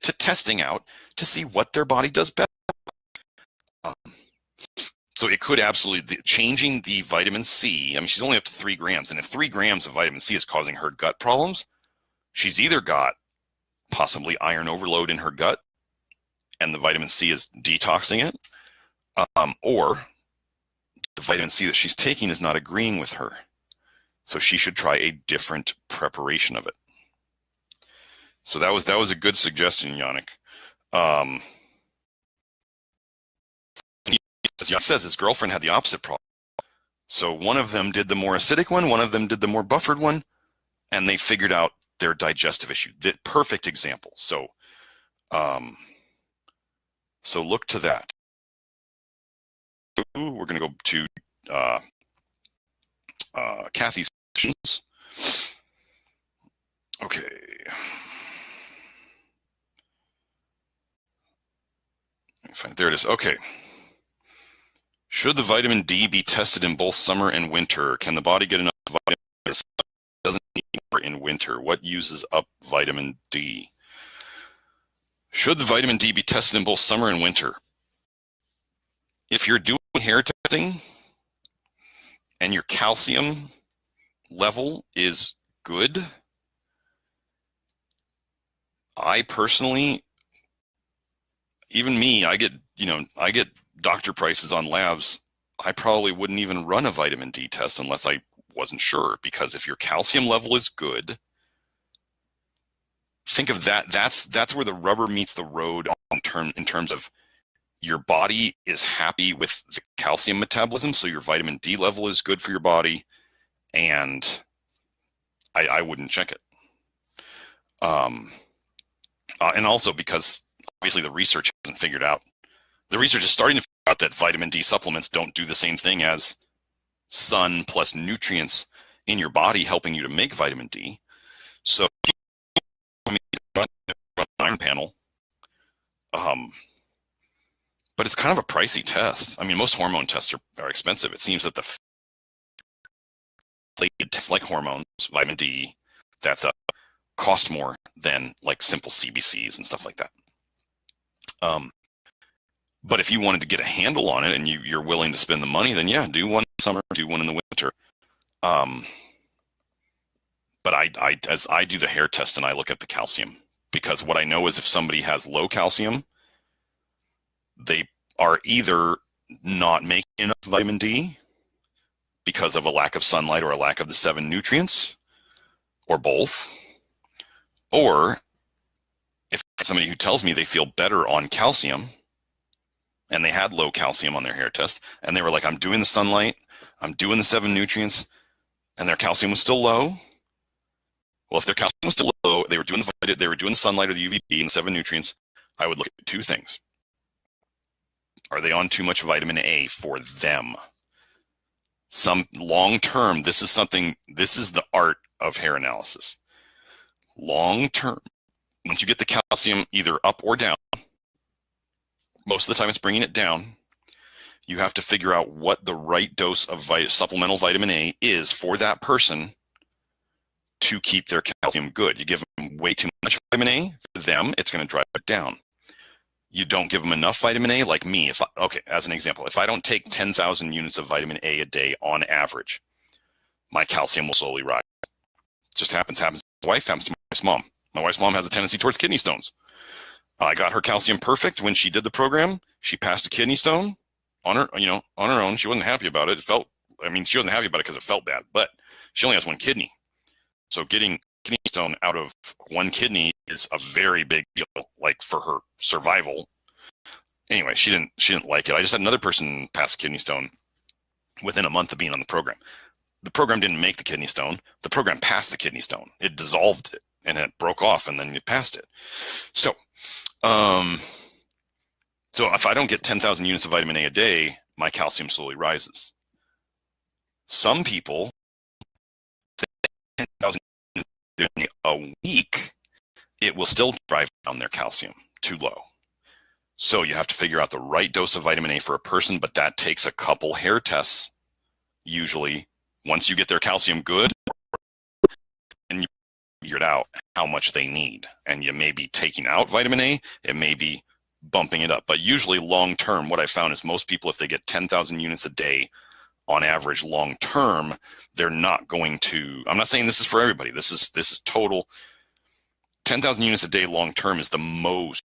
to testing out to see what their body does better. So it could absolutely, changing the vitamin C, I mean, she's only up to 3 grams. And if 3 grams of vitamin C is causing her gut problems, she's either got possibly iron overload in her gut and the vitamin C is detoxing it, or the vitamin C that she's taking is not agreeing with her. So she should try a different preparation of it. So that was a good suggestion, Yannick. He says his girlfriend had the opposite problem. So one of them did the more acidic one of them did the more buffered one, and they figured out their digestive issue. The perfect example. So, so look to that. We're going to go to Kathy's questions. Okay. There it is. Okay. Should the vitamin D be tested in both summer and winter? Can the body get enough vitamin D? It doesn't need more in winter. What uses up vitamin D? Should the vitamin D be tested in both summer and winter? If you're doing hair testing and your calcium level is good, I personally, even me, I get doctor prices on labs. I probably wouldn't even run a vitamin D test unless I wasn't sure, because if your calcium level is good, think of that. That's where the rubber meets the road in terms of your body is happy with the calcium metabolism, so your vitamin D level is good for your body, and I wouldn't check it. And also because obviously the research hasn't figured out. The research is starting to figure out that vitamin D supplements don't do the same thing as sun plus nutrients in your body helping you to make vitamin D. So run an iron panel, but it's kind of a pricey test. I mean, most hormone tests are expensive. It seems that the tests like hormones, vitamin D, that's cost more than like simple CBCs and stuff like that. But if you wanted to get a handle on it and you're willing to spend the money, then yeah, do one in the summer, do one in the winter. But as I do the hair test and I look at the calcium, because what I know is if somebody has low calcium, they are either not making enough vitamin D because of a lack of sunlight or a lack of the 7 nutrients, or both. Or if somebody who tells me they feel better on calcium and they had low calcium on their hair test and they were like, I'm doing the sunlight, I'm doing the 7 nutrients, and their calcium was still low. Well, if their calcium was still low, they were doing the sunlight or the UVB and the 7 nutrients, I would look at 2 things. Are they on too much vitamin A for them? Some long term, this is the art of hair analysis. Long term, once you get the calcium either up or down, most of the time it's bringing it down, you have to figure out what the right dose of supplemental vitamin A is for that person to keep their calcium good. You give them way too much vitamin A, for them, it's going to drive it down. You don't give them enough vitamin A, like me. As an example, if I don't take 10,000 units of vitamin A a day on average, my calcium will slowly rise. It just happens to my wife, happens to my wife's mom. My wife's mom has a tendency towards kidney stones. I got her calcium perfect when she did the program. She passed a kidney stone. on her, on her own. She wasn't happy about it. She wasn't happy about it because it felt bad, but she only has one kidney. So getting kidney stone out of one kidney is a very big deal, like for her survival. Anyway, she didn't like it. I just had another person pass a kidney stone within a month of being on the program. The program didn't make the kidney stone. The program passed the kidney stone. It dissolved it and it broke off and then it passed it. So, so if I don't get 10,000 units of vitamin A a day, my calcium slowly rises. Some people, 10,000 units a week, it will still drive down their calcium too low. So you have to figure out the right dose of vitamin A for a person, but that takes a couple hair tests usually. Once you get their calcium good, and you figure it out how much they need, and you may be taking out vitamin A, it may be bumping it up, but usually long term, what I found is most people, if they get 10,000 units a day on average long term, they're not going to. I'm not saying this is for everybody. This is total. 10,000 units a day long term is the most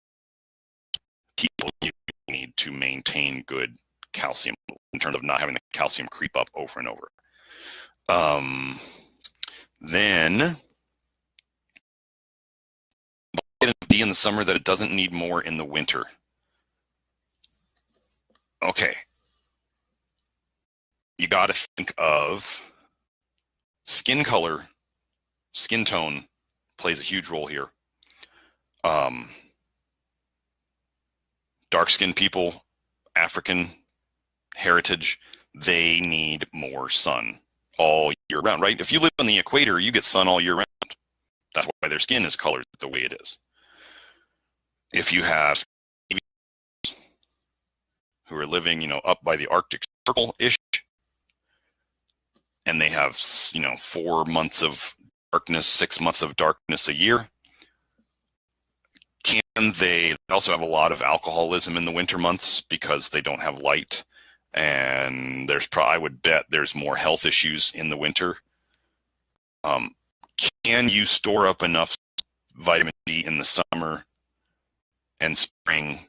people you need to maintain good calcium in terms of not having the calcium creep up over and over. Then vitamin D in the summer that it doesn't need more in the winter. Okay. You got to think of skin color, skin tone plays a huge role here. Dark-skinned people, African heritage, they need more sun all year round, right? If you live on the equator, you get sun all year round. That's why their skin is colored the way it is. If you have who are living, up by the Arctic Circle-ish, and they have, 4 months of darkness, 6 months of darkness a year, they also have a lot of alcoholism in the winter months because they don't have light. And I would bet there's more health issues in the winter. Can you store up enough vitamin D in the summer and spring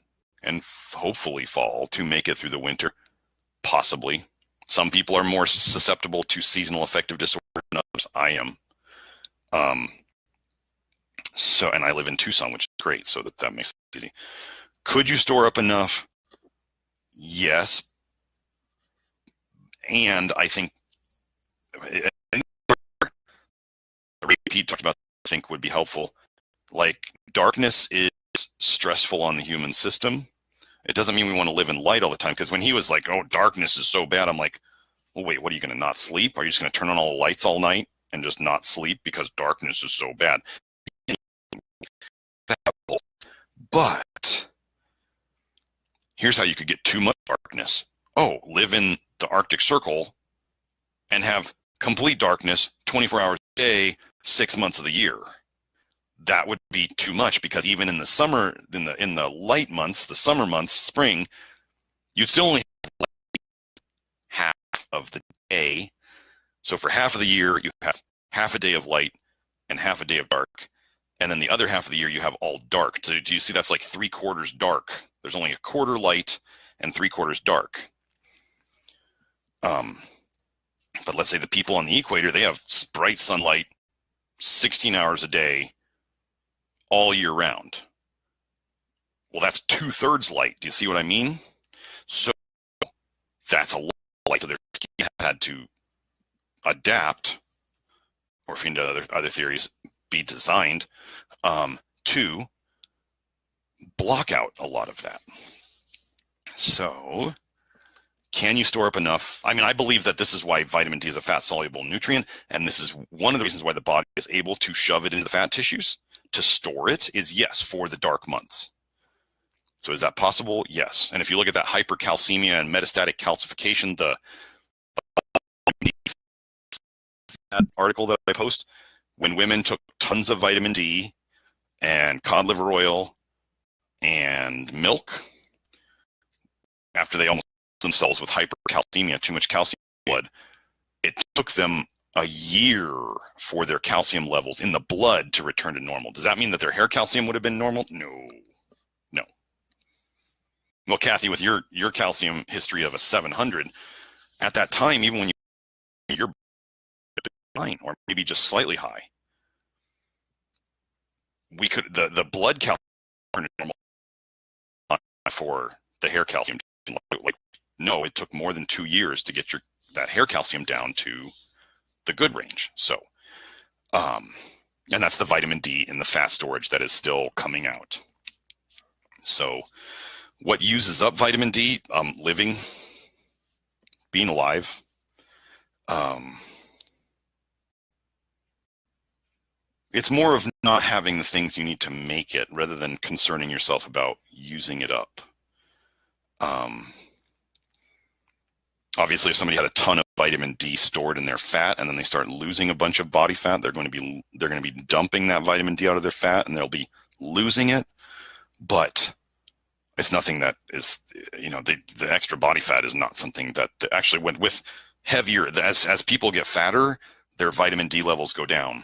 and hopefully fall to make it through the winter? Possibly. Some people are more susceptible to seasonal affective disorder than others. I am. And I live in Tucson, which is great, so that makes it easy. Could you store up enough? Yes. And I think Pete talked about, I think would be helpful. Like, darkness is stressful on the human system. It doesn't mean we want to live in light all the time, because when he was like, oh, darkness is so bad, I'm like, well, wait, what, are you going to not sleep? Are you just going to turn on all the lights all night and just not sleep because darkness is so bad? But here's how you could get too much darkness. Oh, live in the Arctic Circle and have complete darkness 24 hours a day, 6 months of the year. That would be too much, because even in the summer, in the light months, the summer months, spring, you'd still only have half of the day. So for half of the year, you have half a day of light and half a day of dark. And then the other half of the year, you have all dark. So do you see that's like 3/4 dark? There's only a quarter light and 3/4 dark. But let's say the people on the equator, they have bright sunlight 16 hours a day all year round. Well, that's 2/3 light. Do you see what I mean? So that's a lot of light. So their skin had to adapt, or if you know other theories, be designed to block out a lot of that. So can you store up enough? I mean, I believe that this is why vitamin D is a fat-soluble nutrient, and this is one of the reasons why the body is able to shove it into the fat tissues. To store it is, yes, for the dark months. So is that possible? Yes. And if you look at that hypercalcemia and metastatic calcification, the article that I post, when women took tons of vitamin D and cod liver oil and milk, after they almost themselves with hypercalcemia, too much calcium in blood, it took them a year for their calcium levels in the blood to return to normal. Does that mean that their hair calcium would have been normal? No. Well, Kathy, with your calcium history of a 700, at that time, even when you're fine or maybe just slightly high, we could the blood calcium normal for the hair calcium. Like, no, it took more than 2 years to get that hair calcium down to the good range. So, and that's the vitamin D in the fat storage that is still coming out. So what uses up vitamin D? Living, being alive. It's more of not having the things you need to make it rather than concerning yourself about using it up. Obviously, if somebody had a ton of vitamin D stored in their fat and then they start losing a bunch of body fat, they're going to be dumping that vitamin D out of their fat and they'll be losing it. But it's nothing that is, the extra body fat is not something that actually went with heavier. As people get fatter, their vitamin D levels go down.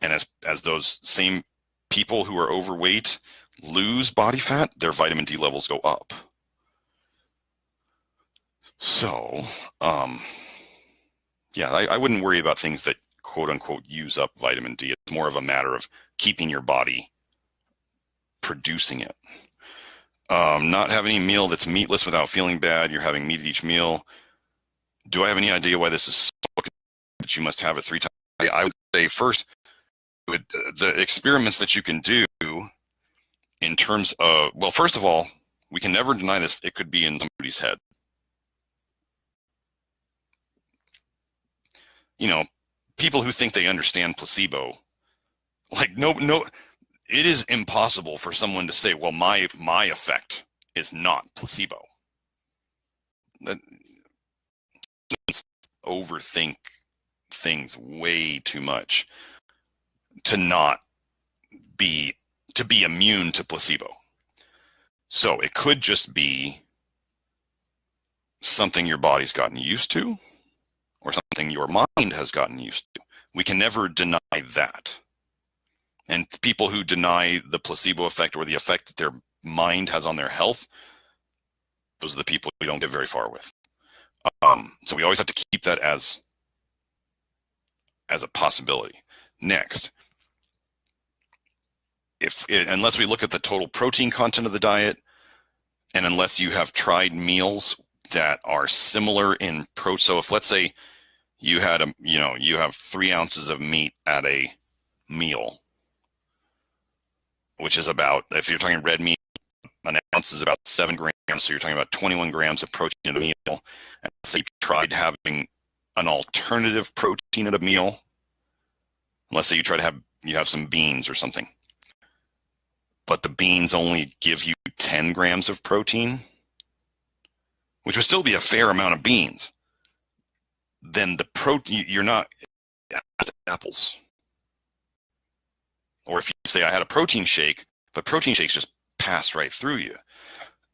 And as those same people who are overweight lose body fat, their vitamin D levels go up. So, yeah, I wouldn't worry about things that quote unquote use up vitamin D. It's more of a matter of keeping your body producing it. Not having any meal that's meatless without feeling bad. You're having meat at each meal. Do I have any idea why this is so that you must have it 3 times? I would say first, the experiments that you can do in terms of, well, first of all, we can never deny this. It could be in somebody's head. People who think they understand placebo, like no, it is impossible for someone to say, well, my effect is not placebo. That overthink things way too much to be immune to placebo. So it could just be something your body's gotten used to, or something your mind has gotten used to. We can never deny that. And people who deny the placebo effect or the effect that their mind has on their health, those are the people we don't get very far with. So we always have to keep that as a possibility. Next, unless we look at the total protein content of the diet, and unless you have tried meals that are similar in so if, let's say, you had you have 3 ounces of meat at a meal, which is about, if you're talking red meat, an ounce is about 7 grams, so you're talking about 21 grams of protein in a meal. And say you tried having an alternative protein at a meal. Let's say you try to have some beans or something, but the beans only give you 10 grams of protein, which would still be a fair amount of beans. Then the protein, you're not apples. Or if you say, I had a protein shake, but protein shakes just pass right through you.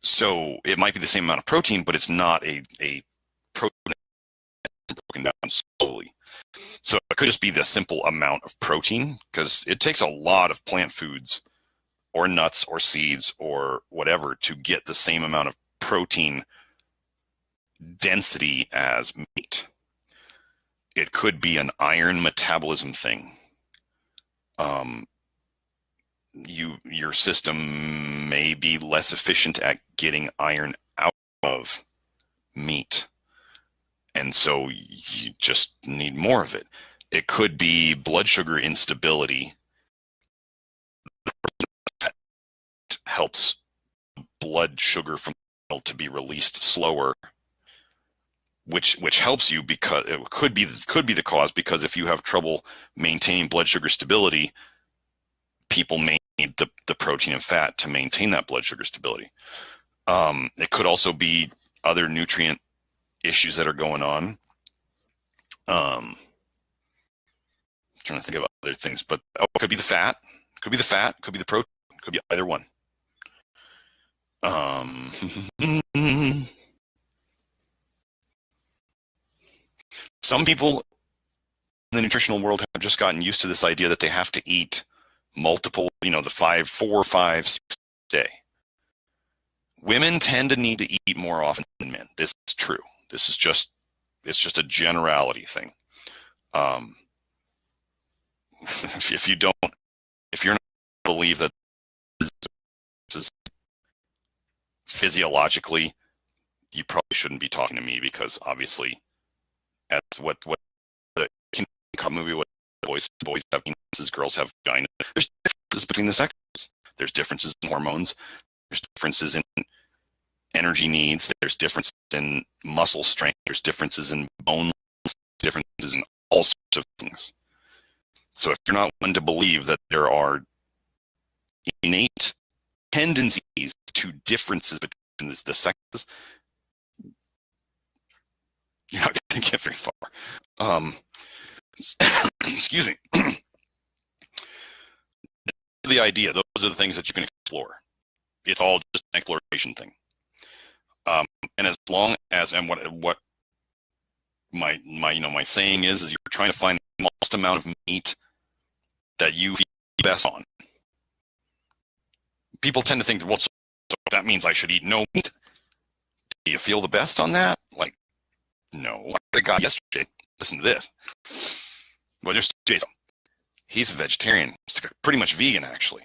So it might be the same amount of protein, but it's not a protein broken down slowly. So it could just be the simple amount of protein, because it takes a lot of plant foods or nuts or seeds or whatever to get the same amount of protein density as meat. It could be an iron metabolism thing. Your system may be less efficient at getting iron out of meat, and so you just need more of it. It could be blood sugar instability that helps blood sugar from to be released slower, which helps you, because it could be the cause, because if you have trouble maintaining blood sugar stability, people may need the protein and fat to maintain that blood sugar stability. It could also be other nutrient issues that are going on. Trying to think of other things, but it could be the fat, could be the protein, could be either one. Some people in the nutritional world have just gotten used to this idea that they have to eat multiple, the 4, 5, 6 a day, women tend to need to eat more often than men. This is true. This is just, it's just a generality thing. If you're not believe that this is physiologically, you probably shouldn't be talking to me, because obviously, as what the movie, what boys have penises, girls have vagina. There's differences between the sexes. There's differences in hormones. There's differences in energy needs. There's differences in muscle strength. There's differences in bone. Differences in all sorts of things. So if you're not one to believe that there are innate tendencies to differences between the sexes, you're not going to get very far. Excuse me. The idea, those are the things that you can explore. It's all just an exploration thing. And as long as, and what my saying is you're trying to find the most amount of meat that you feel best on. People tend to think, well, so that means I should eat no meat. Do you feel the best on that? Like, no. I had a guy yesterday, listen to this. Well, there's Jason. He's a vegetarian, pretty much vegan, actually.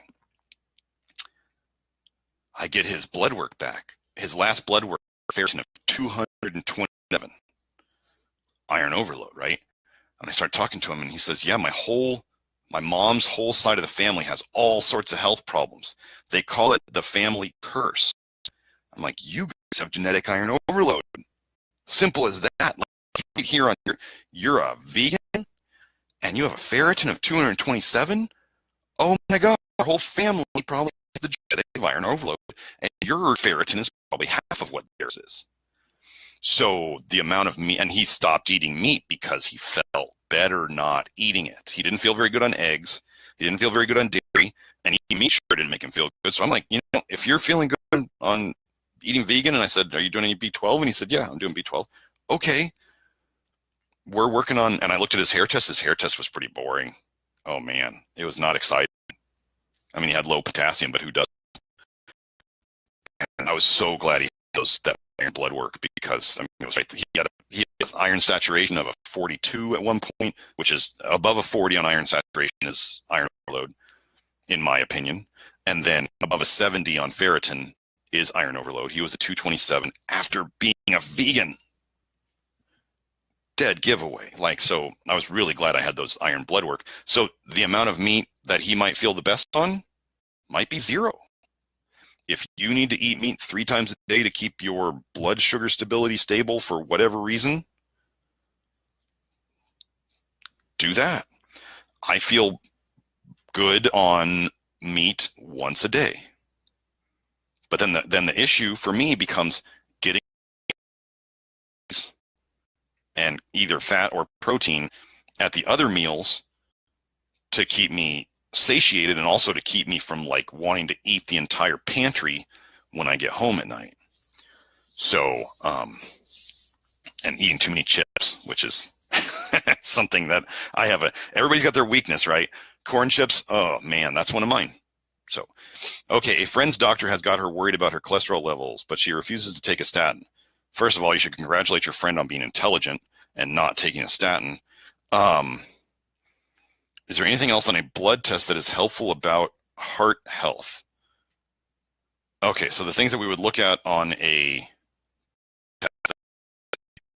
I get his blood work back. His last blood work, ferritin of 227. Iron overload, right? And I start talking to him, and he says, yeah, my mom's whole side of the family has all sorts of health problems. They call it the family curse. I'm like, you guys have genetic iron overload. Simple as that. Like, right here on you're a vegan and you have a ferritin of 227. Oh my God, our whole family probably has the genetic iron overload, and your ferritin is probably half of what theirs is. So the amount of meat, and he stopped eating meat because he felt better not eating it. He didn't feel very good on eggs. He didn't feel very good on dairy, and eating meat sure didn't make him feel good. So I'm like, if you're feeling good on eating vegan, and I said, are you doing any B12? And he said, yeah, I'm doing B12. Okay. We're working on, and I looked at his hair test. His hair test was pretty boring. Oh man, it was not exciting. I mean, he had low potassium, but who doesn't? And I was so glad he had that iron blood work, because I mean, it was right. He has iron saturation of a 42 at one point, which is above a 40 on iron saturation is iron overload, in my opinion. And then above a 70 on ferritin is iron overload. He was a 227 after being a vegan. Dead giveaway. Like, so I was really glad I had those iron blood work. So the amount of meat that he might feel the best on might be 0. If you need to eat meat 3 times a day to keep your blood sugar stability stable for whatever reason, do that. I feel good on meat once a day. But then the issue for me becomes getting and either fat or protein at the other meals to keep me satiated, and also to keep me from like wanting to eat the entire pantry when I get home at night. So, and eating too many chips, which is something that I have everybody's got their weakness, right? Corn chips, oh man, that's one of mine. So, okay, a friend's doctor has got her worried about her cholesterol levels, but she refuses to take a statin. First of all, you should congratulate your friend on being intelligent and not taking a statin. Is there anything else on a blood test that is helpful about heart health? Okay, so the things that we would look at on a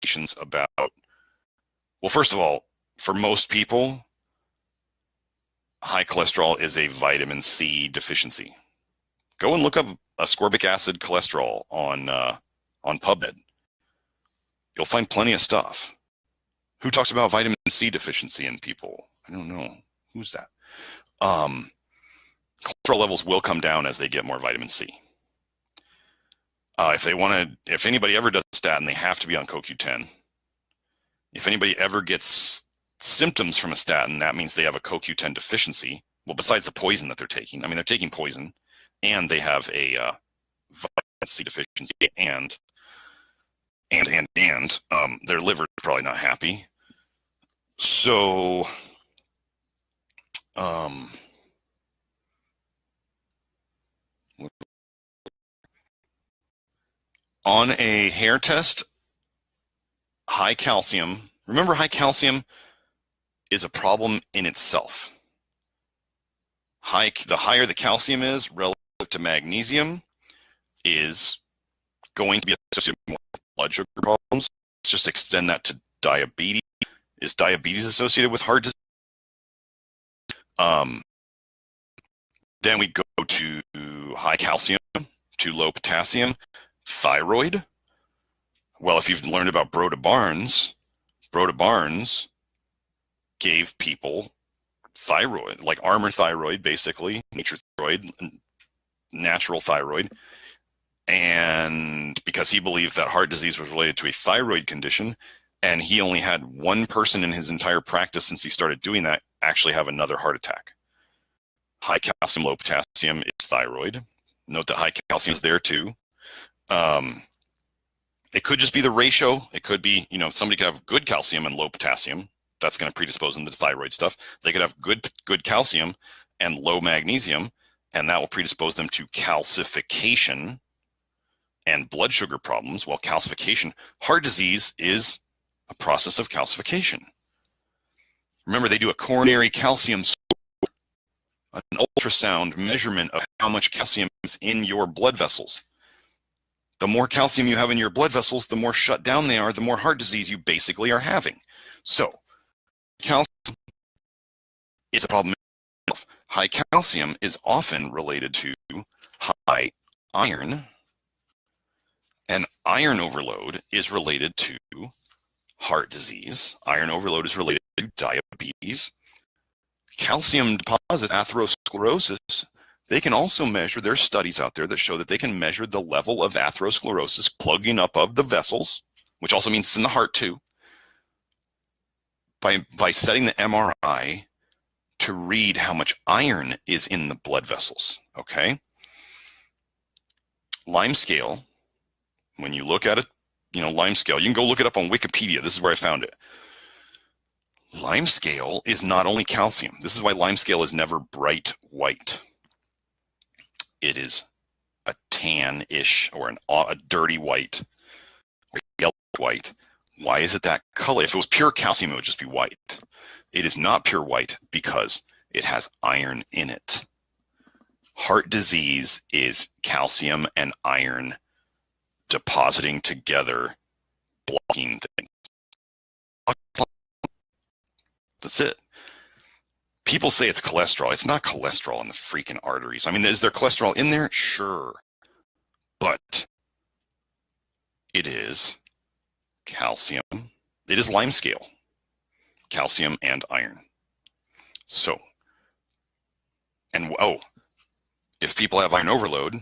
test about, well, first of all, for most people, high cholesterol is a vitamin C deficiency. Go and look up ascorbic acid cholesterol on PubMed. You'll find plenty of stuff. Who talks about vitamin C deficiency in people? I don't know. Who's that? Cholesterol levels will come down as they get more vitamin C. If anybody ever does a statin, they have to be on CoQ10. If anybody ever gets symptoms from a statin, that means they have a CoQ10 deficiency. Well, besides the poison that they're taking, I mean, they're taking poison, and they have a vitamin C deficiency, and their liver is probably not happy. So, On a hair test, high calcium, remember high calcium is a problem in itself. The higher the calcium is relative to magnesium is going to be associated with more blood sugar problems. Let's just extend that to diabetes. Is diabetes associated with heart disease? Then we go to high calcium, to low potassium, thyroid. Well, if you've learned about Broda Barnes gave people thyroid, like armor thyroid, basically, natural thyroid. And because he believed that heart disease was related to a thyroid condition, and he only had one person in his entire practice since he started doing that actually have another heart attack. High calcium, low potassium is thyroid. Note that high calcium is there too. It could just be the ratio. It could be, somebody could have good calcium and low potassium. That's going to predispose them to thyroid stuff. They could have good calcium and low magnesium, and that will predispose them to calcification and blood sugar problems. Well, calcification, heart disease is a process of calcification. Remember, they do a coronary calcium score, an ultrasound measurement of how much calcium is in your blood vessels. The more calcium you have in your blood vessels, the more shut down they are, the more heart disease you basically are having. So, calcium is a problem. High calcium is often related to high iron, and iron overload is related to heart disease. Iron overload is related to diabetes. Calcium deposits, atherosclerosis, they can also measure, there's studies out there that show that they can measure the level of atherosclerosis plugging up of the vessels, which also means it's in the heart too, by setting the MRI to read how much iron is in the blood vessels, okay? Lime scale, when you look at it, lime scale, you can go look it up on Wikipedia. This is where I found it. Lime scale is not only calcium. This is why lime scale is never bright white. It is a tan-ish or a dirty white or yellow white. Why is it that color? If it was pure calcium, it would just be white. It is not pure white because it has iron in it. Heart disease is calcium and iron depositing together, blocking things. That's it. People say it's cholesterol. It's not cholesterol in the freaking arteries. I mean, is there cholesterol in there? Sure. But it is calcium. It is lime scale. Calcium and iron. So, and if people have iron overload,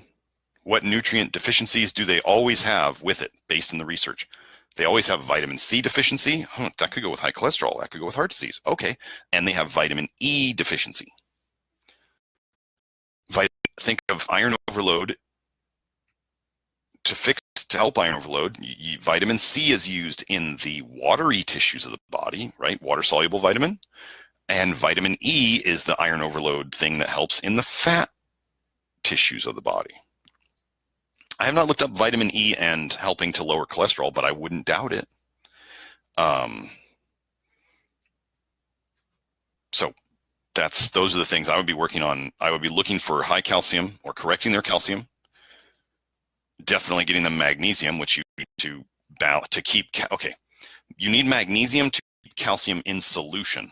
what nutrient deficiencies do they always have with it based in the research? They always have vitamin C deficiency. That could go with high cholesterol. That could go with heart disease. Okay. And they have vitamin E deficiency. Think of iron overload. To help iron overload, vitamin C is used in the watery tissues of the body, right? Water-soluble vitamin. And vitamin E is the iron overload thing that helps in the fat tissues of the body. I have not looked up vitamin E and helping to lower cholesterol, but I wouldn't doubt it. So those are the things I would be working on. I would be looking for high calcium or correcting their calcium. Definitely getting them magnesium, which you need to keep. Okay, you need magnesium to keep calcium in solution.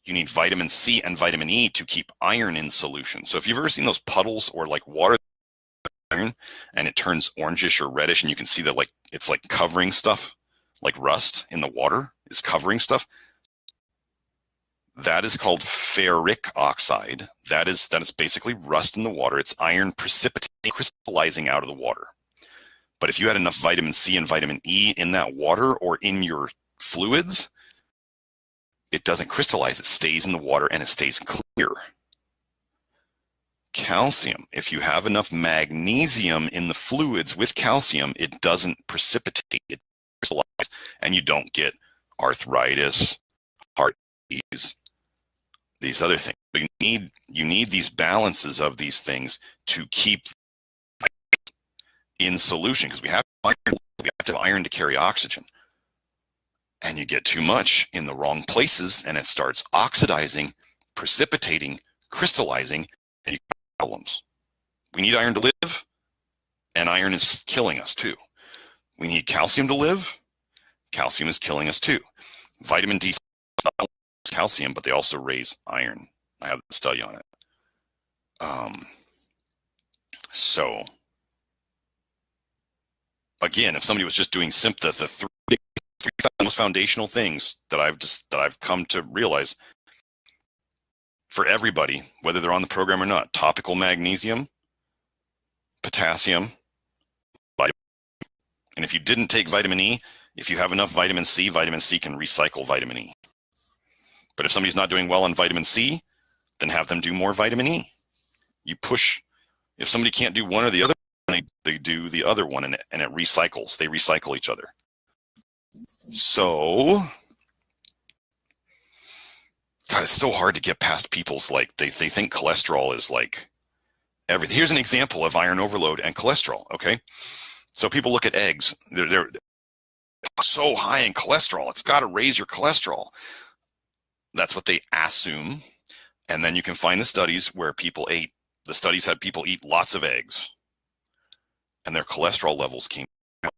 You need vitamin C and vitamin E to keep iron in solution. So if you've ever seen those puddles or like water iron and it turns orangish or reddish and you can see that it's like covering stuff, like rust in the water is covering stuff, that is called ferric oxide. That is basically rust in the water. It's iron precipitating, crystallizing out of the water. But if you had enough vitamin C and vitamin E in that water or in your fluids, it doesn't crystallize. It stays in the water and it stays clear. Calcium, if you have enough magnesium in the fluids with calcium, it doesn't precipitate, it crystallizes, and you don't get arthritis, heart disease, these other things. But you need these balances of these things to keep in solution, because we have to have iron to carry oxygen. And you get too much in the wrong places, and it starts oxidizing, precipitating, crystallizing, and you get problems. We need iron to live, and iron is killing us too. We need calcium to live. Calcium is killing us too. Vitamin D is not calcium, but they also raise iron. I have a study on it. So again, if somebody was just doing symptom, the three most foundational things that I've come to realize for everybody, whether they're on the program or not: topical magnesium, potassium, vitamin. And if you didn't take vitamin E, if you have enough vitamin C can recycle vitamin E. But if somebody's not doing well on vitamin C, then have them do more vitamin E. You push. If somebody can't do one or the other, they do the other one, and it recycles. They recycle each other. So, God, it's so hard to get past people's, like, they think cholesterol is like everything. Here's an example of iron overload and cholesterol, okay? So people look at eggs. They're so high in cholesterol. It's got to raise your cholesterol. That's what they assume. And then you can find the studies where the studies had people eat lots of eggs, and their cholesterol levels came down.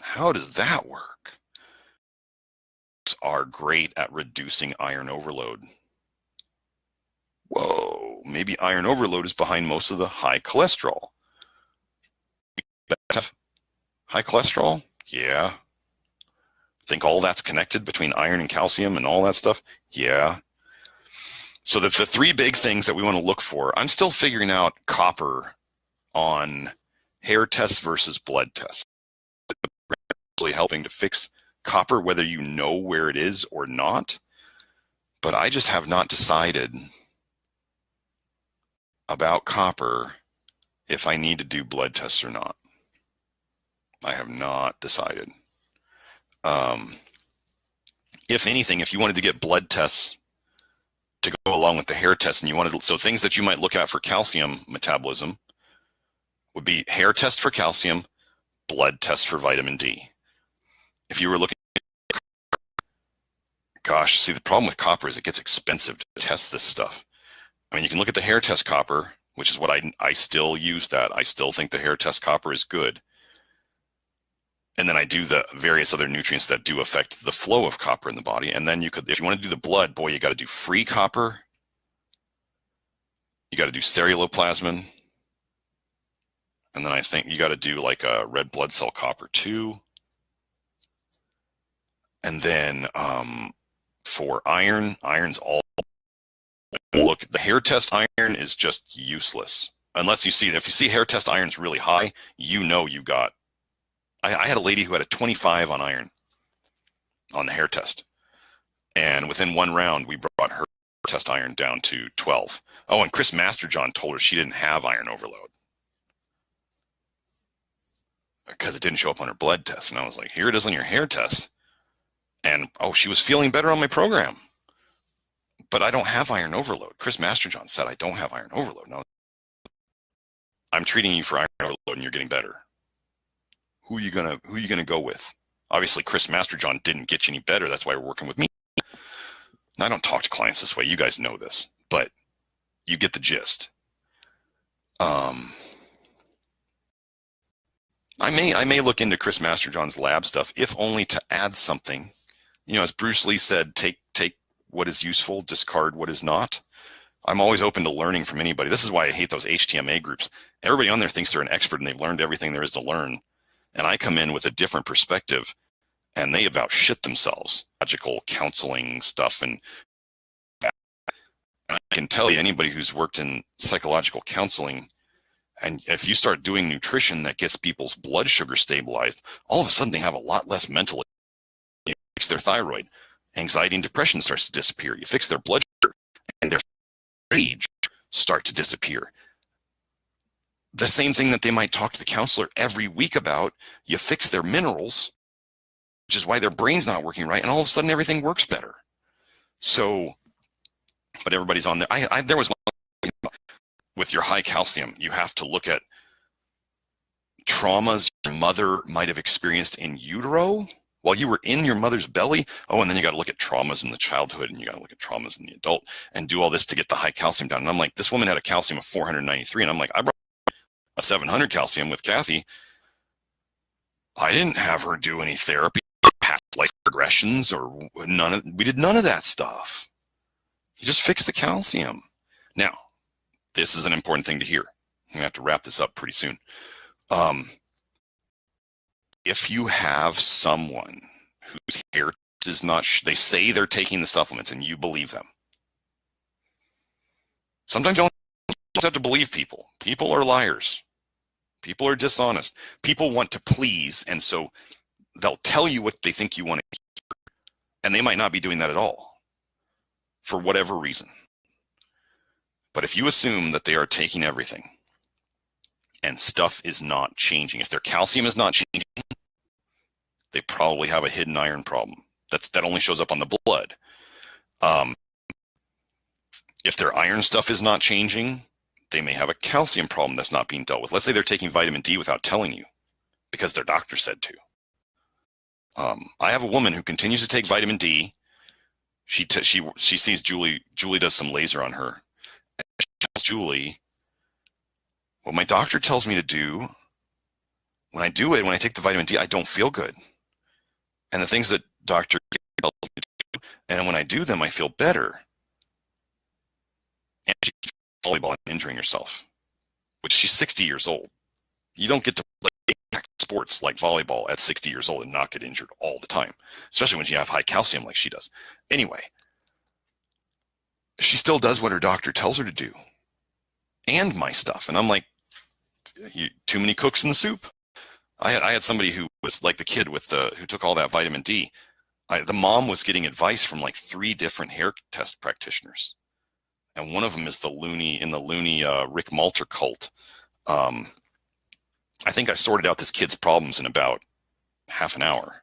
How does that work? Eggs are great at reducing iron overload. Whoa, maybe iron overload is behind most of the high cholesterol. High cholesterol? Yeah. Think all that's connected between iron and calcium and all that stuff? Yeah. So the three big things that we want to look for, I'm still figuring out copper on hair tests versus blood tests. Really helping to fix copper, whether you know where it is or not. But I just have not decided about copper if I need to do blood tests or not. I have not decided. If anything, if you wanted to get blood tests to go along with the hair test, and you wanted, so things that you might look at for calcium metabolism would be hair test for calcium, blood test for vitamin D. If you were looking, gosh, see, the problem with copper is it gets expensive to test this stuff. I mean, you can look at the hair test copper, which is what I still use that. I still think the hair test copper is good. And then I do the various other nutrients that do affect the flow of copper in the body. And then you could, if you want to do the blood, boy, you got to do free copper. You got to do ceruloplasmin. And then I think you got to do like a red blood cell copper too. And then for iron's all, look, the hair test iron is just useless. Unless if you see hair test iron's really high, you know you got, I had a lady who had a 25 on iron on the hair test. And within one round, we brought her test iron down to 12. Oh, and Chris Masterjohn told her she didn't have iron overload because it didn't show up on her blood test. And I was like, here it is on your hair test. And, oh, she was feeling better on my program. But I don't have iron overload. Chris Masterjohn said I don't have iron overload. No, I'm treating you for iron overload and you're getting better. Who are you gonna go with? Obviously, Chris Masterjohn didn't get you any better. That's why we're working with me. And I don't talk to clients this way. You guys know this, but you get the gist. I may look into Chris Masterjohn's lab stuff, if only to add something. You know, as Bruce Lee said, take what is useful, discard what is not. I'm always open to learning from anybody. This is why I hate those HTMA groups. Everybody on there thinks they're an expert and they've learned everything there is to learn. And I come in with a different perspective and they about shit themselves. Logical counseling stuff. And I can tell you, anybody who's worked in psychological counseling, and if you start doing nutrition that gets people's blood sugar stabilized, all of a sudden they have a lot less mental. You fix their thyroid, anxiety and depression starts to disappear. You fix their blood sugar and their rage start to disappear. The same thing that they might talk to the counselor every week about, you fix their minerals, which is why their brain's not working right, and all of a sudden everything works better. So, but everybody's on there. There was one with your high calcium, you have to look at traumas your mother might have experienced in utero while you were in your mother's belly. Oh, and then you got to look at traumas in the childhood, and you got to look at traumas in the adult, and do all this to get the high calcium down. And I'm like, this woman had a calcium of 493, and I'm like, I brought a 700 calcium with Kathy. I didn't have her do any therapy, past life regressions, or we did none of that stuff. You just fix the calcium. Now, this is an important thing to hear. I'm gonna have to wrap this up pretty soon. If you have someone whose hair is not, they say they're taking the supplements and you believe them. Sometimes you don't have to believe people. People are liars. People are dishonest. People want to please, and so they'll tell you what they think you want to hear, and they might not be doing that at all for whatever reason. But if you assume that they are taking everything and stuff is not changing, if their calcium is not changing, they probably have a hidden iron problem. That only shows up on the blood. If their iron stuff is not changing, they may have a calcium problem that's not being dealt with. Let's say they're taking vitamin D without telling you because their doctor said to. I have a woman who continues to take vitamin D. She sees Julie. Julie does some laser on her. She tells Julie, what my doctor tells me to do, when I do it, when I take the vitamin D, I don't feel good. And the things that Dr. tells me to do, and when I do them, I feel better. And she keeps volleyball and injuring herself, which she's 60 years old. You don't get to play sports like volleyball at 60 years old and not get injured all the time, especially when you have high calcium like she does. Anyway, she still does what her doctor tells her to do and my stuff. And I'm like, too many cooks in the soup. I had somebody who was like the kid with who took all that vitamin D. The mom was getting advice from like 3 different hair test practitioners. And one of them is the loony Rick Malter cult. I think I sorted out this kid's problems in about half an hour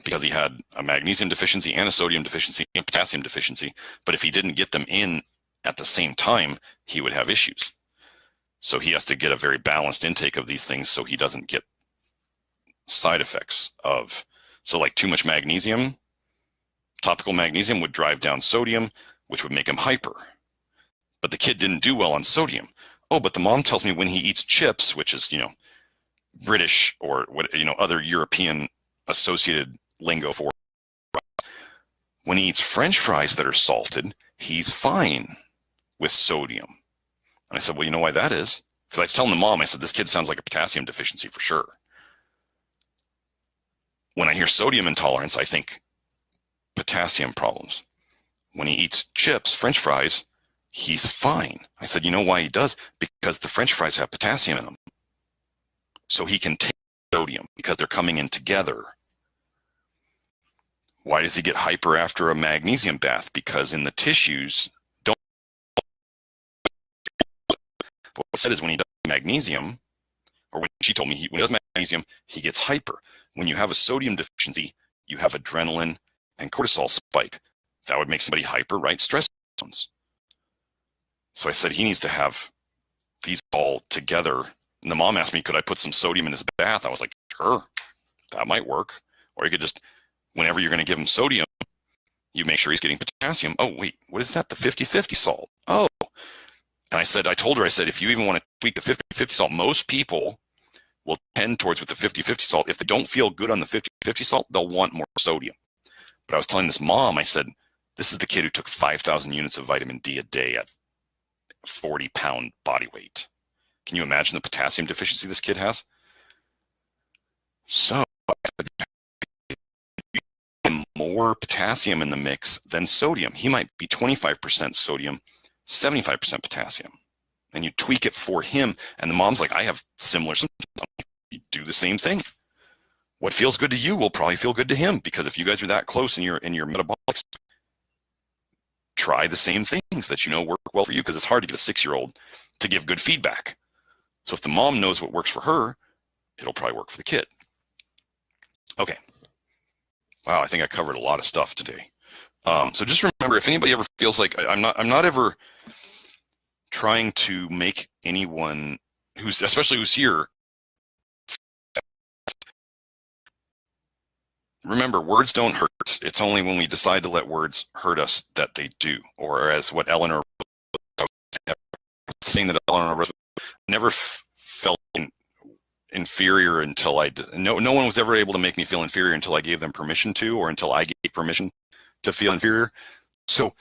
because he had a magnesium deficiency and a sodium deficiency and potassium deficiency. But if he didn't get them in at the same time, he would have issues. So he has to get a very balanced intake of these things so he doesn't get side effects of, so like too much magnesium, topical magnesium would drive down sodium, which would make him hyper. But the kid didn't do well on sodium. Oh, but the mom tells me when he eats chips, which is, British or what, other European associated lingo for, when he eats French fries that are salted, he's fine with sodium. And I said, well, you know why that is? Because I was telling the mom, I said, this kid sounds like a potassium deficiency for sure. When I hear sodium intolerance, I think potassium problems. When he eats chips, French fries, he's fine. I said, you know why he does? Because the French fries have potassium in them. So he can take sodium because they're coming in together. Why does he get hyper after a magnesium bath? Because in the tissues, what I said is when he does magnesium, or when she told me when he does magnesium, he gets hyper. When you have a sodium deficiency, you have adrenaline and cortisol spike. That would make somebody hyper, right? Stress hormones. So I said he needs to have these all together. And the mom asked me, could I put some sodium in his bath? I was like, sure, that might work. Or you could just, whenever you're going to give him sodium, you make sure he's getting potassium. Oh, wait, what is that? The 50-50 salt. Oh. And I told her, if you even want to tweak the 50-50 salt, most people will tend towards with the 50-50 salt. If they don't feel good on the 50-50 salt, they'll want more sodium. But I was telling this mom, I said, this is the kid who took 5,000 units of vitamin D a day at 40-pound body weight. Can you imagine the potassium deficiency this kid has? So I said, more potassium in the mix than sodium. He might be 25% sodium, 75% potassium. And you tweak it for him. And the mom's like, I have similar symptoms. You do the same thing. What feels good to you will probably feel good to him, because if you guys are that close in your metabolics, try the same things that work well for you, because it's hard to get a 6-year-old to give good feedback. So if the mom knows what works for her, it'll probably work for the kid. Okay. Wow, I think I covered a lot of stuff today. So just remember, if anybody ever feels like I'm not ever trying to make anyone who's here remember, words don't hurt. It's only when we decide to let words hurt us that they do. Or as what Eleanor saying that Eleanor never felt inferior until no one was ever able to make me feel inferior until I gave them permission to, or until I gave permission to feel inferior. So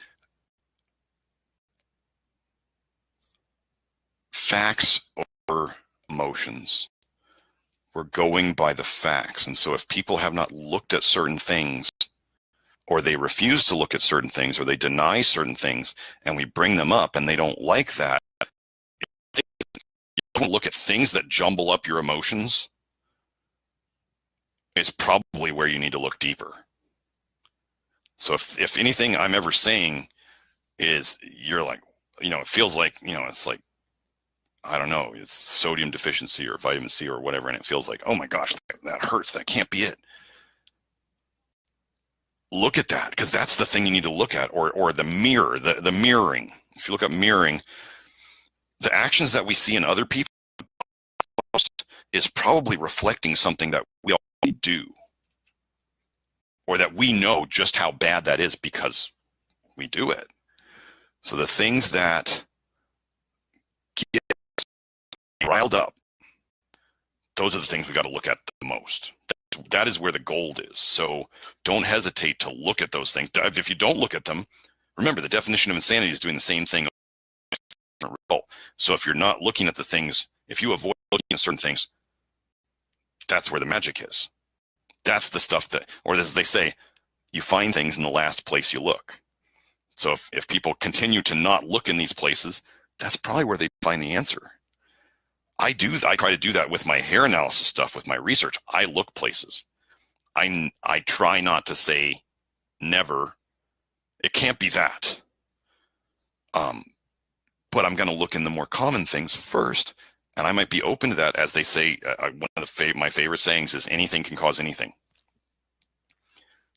facts over emotions. We're going by the facts. And so if people have not looked at certain things, or they refuse to look at certain things, or they deny certain things, and we bring them up and they don't like that, you don't look at things that jumble up your emotions, it's probably where you need to look deeper. So if anything I'm ever saying is you're like, it feels like, it's like, I don't know, it's sodium deficiency or vitamin C or whatever, and it feels like, oh my gosh, that hurts, that can't be it. Look at that, because that's the thing you need to look at, or the mirror, the mirroring. If you look at mirroring, the actions that we see in other people is probably reflecting something that we already do, or that we know just how bad that is because we do it. So the things that get riled up, those are the things we got to look at the most. That is where the gold is. So don't hesitate to look at those things. If you don't look at them, remember the definition of insanity is doing the same thing. So if you're not looking at the things, if you avoid looking at certain things, that's where the magic is. That's the stuff that, or as they say, you find things in the last place you look. So if people continue to not look in these places, that's probably where they find the answer. I try to do that with my hair analysis stuff, with my research. I look places. I try not to say never. It can't be that. But I'm going to look in the more common things first, and I might be open to that. As they say, one of my favorite sayings is anything can cause anything.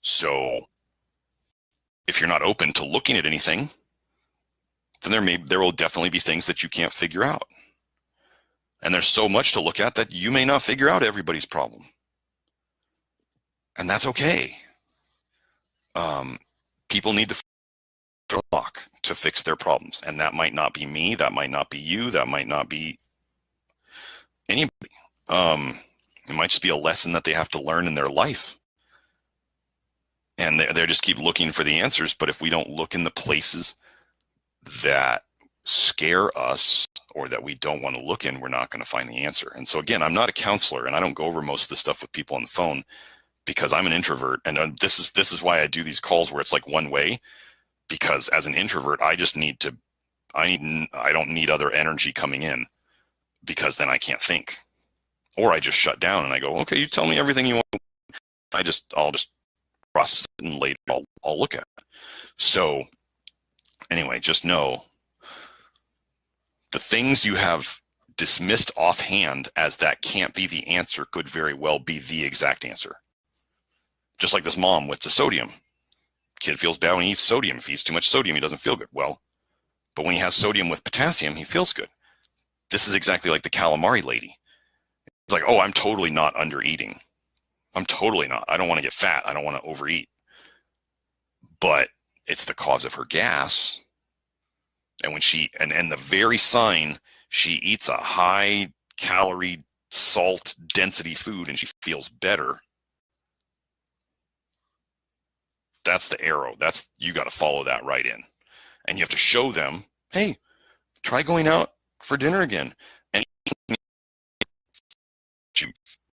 So if you're not open to looking at anything, then there will definitely be things that you can't figure out. And there's so much to look at that you may not figure out everybody's problem. And that's okay. People need to lock to fix their problems. And that might not be me. That might not be you. That might not be anybody. It might just be a lesson that they have to learn in their life. And they just keep looking for the answers. But if we don't look in the places that scare us, or that we don't want to look in, we're not going to find the answer. And so again, I'm not a counselor, and I don't go over most of this stuff with people on the phone because I'm an introvert. And this is why I do these calls where it's like one way, because as an introvert, I don't need other energy coming in, because then I can't think, or I just shut down and I go, okay, you tell me everything you want. I'll just process it, and later I'll look at it. So anyway, just know the things you have dismissed offhand as that can't be the answer could very well be the exact answer. Just like this mom with the sodium. Kid feels bad when he eats sodium. If he eats too much sodium, he doesn't feel good. Well, but when he has sodium with potassium, he feels good. This is exactly like the calamari lady. It's like, oh, I'm totally not under eating. I'm totally not. I don't want to get fat. I don't want to overeat. But it's the cause of her gas. And when and the very sign, she eats a high calorie, salt density food and she feels better. That's the arrow. You got to follow that right in. And you have to show them, hey, try going out for dinner again and you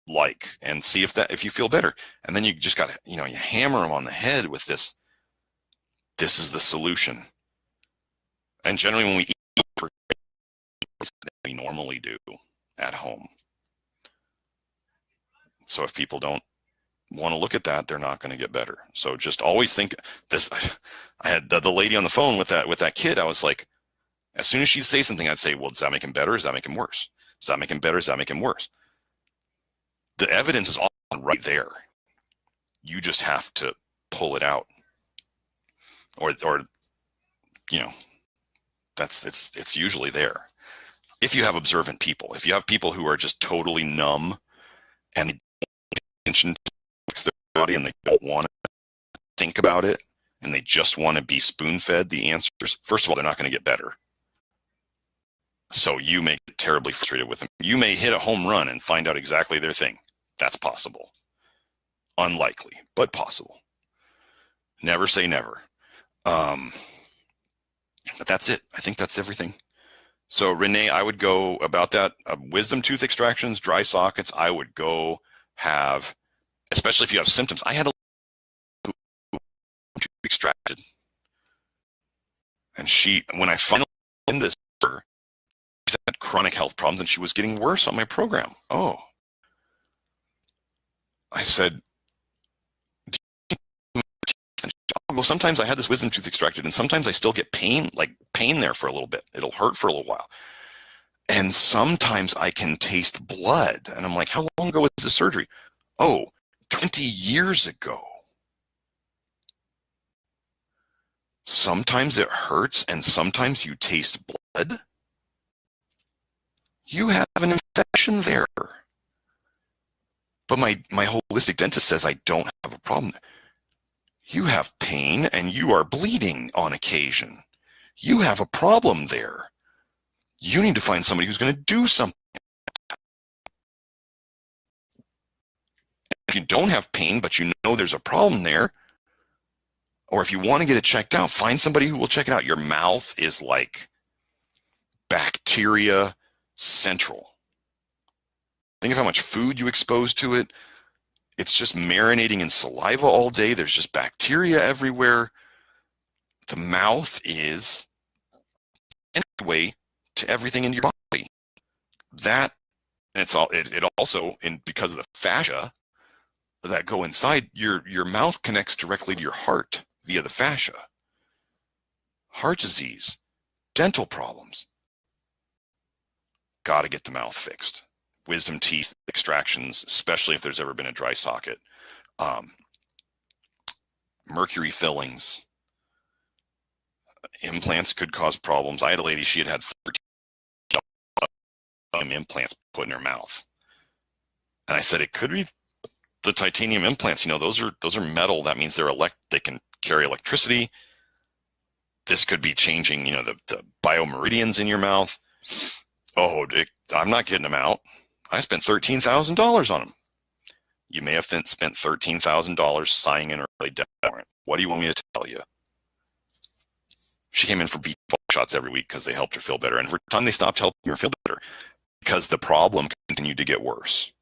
like, and see if you feel better. And then you just got to, you hammer them on the head with this. This is the solution. And generally when we eat, we normally do at home. So if people don't want to look at that, they're not going to get better. So just always think this. I had the lady on the phone with that kid. I was like, as soon as she'd say something, I'd say, well, does that make him better? Does that make him worse? Does that make him better? Does that make him worse? The evidence is all right there. You just have to pull it out. Or it's usually there. If you have observant people, if you have people who are just totally numb and attention to body and they don't want to think about it and they just want to be spoon-fed the answers, first of all, they're not going to get better. So you may get terribly frustrated with them. You may hit a home run and find out exactly their thing. That's possible. Unlikely, but possible. Never say never. But that's it. I think that's everything. So Renee, I would go about that. Wisdom tooth extractions, dry sockets, I would go have, especially if you have symptoms. I had a tooth extracted. And when I finally in this, she had chronic health problems and she was getting worse on my program. Oh. I said, well, sometimes I had this wisdom tooth extracted and sometimes I still get pain there for a little bit. It'll hurt for a little while. And sometimes I can taste blood. And I'm like, how long ago was the surgery? Oh, 20 years ago. Sometimes it hurts and sometimes you taste blood. You have an infection there. But my holistic dentist says I don't have a problem. You have pain and you are bleeding on occasion. You have a problem there. You need to find somebody who's going to do something. If you don't have pain, but you know there's a problem there, or if you want to get it checked out, find somebody who will check it out. Your mouth is like bacteria central. Think of how much food you expose to it. It's just marinating in saliva all day. There's just bacteria everywhere. The mouth is an entryway to everything in your body. That, and it also, because of the fascia that go inside, your mouth connects directly to your heart via the fascia. Heart disease, dental problems. Got to get the mouth fixed. Wisdom teeth extractions, especially if there's ever been a dry socket. Mercury fillings. Implants could cause problems. I had a lady, she had 13 implants put in her mouth. And I said, it could be the titanium implants. You know, those are metal. That means they can carry electricity. This could be changing, you know, the biomeridians in your mouth. Oh, Dick, I'm not getting them out. I spent $13,000 on them. You may have spent $13,000 signing an early death warrant. What do you want me to tell you? She came in for beat shots every week because they helped her feel better. And every time they stopped helping her feel better, because the problem continued to get worse.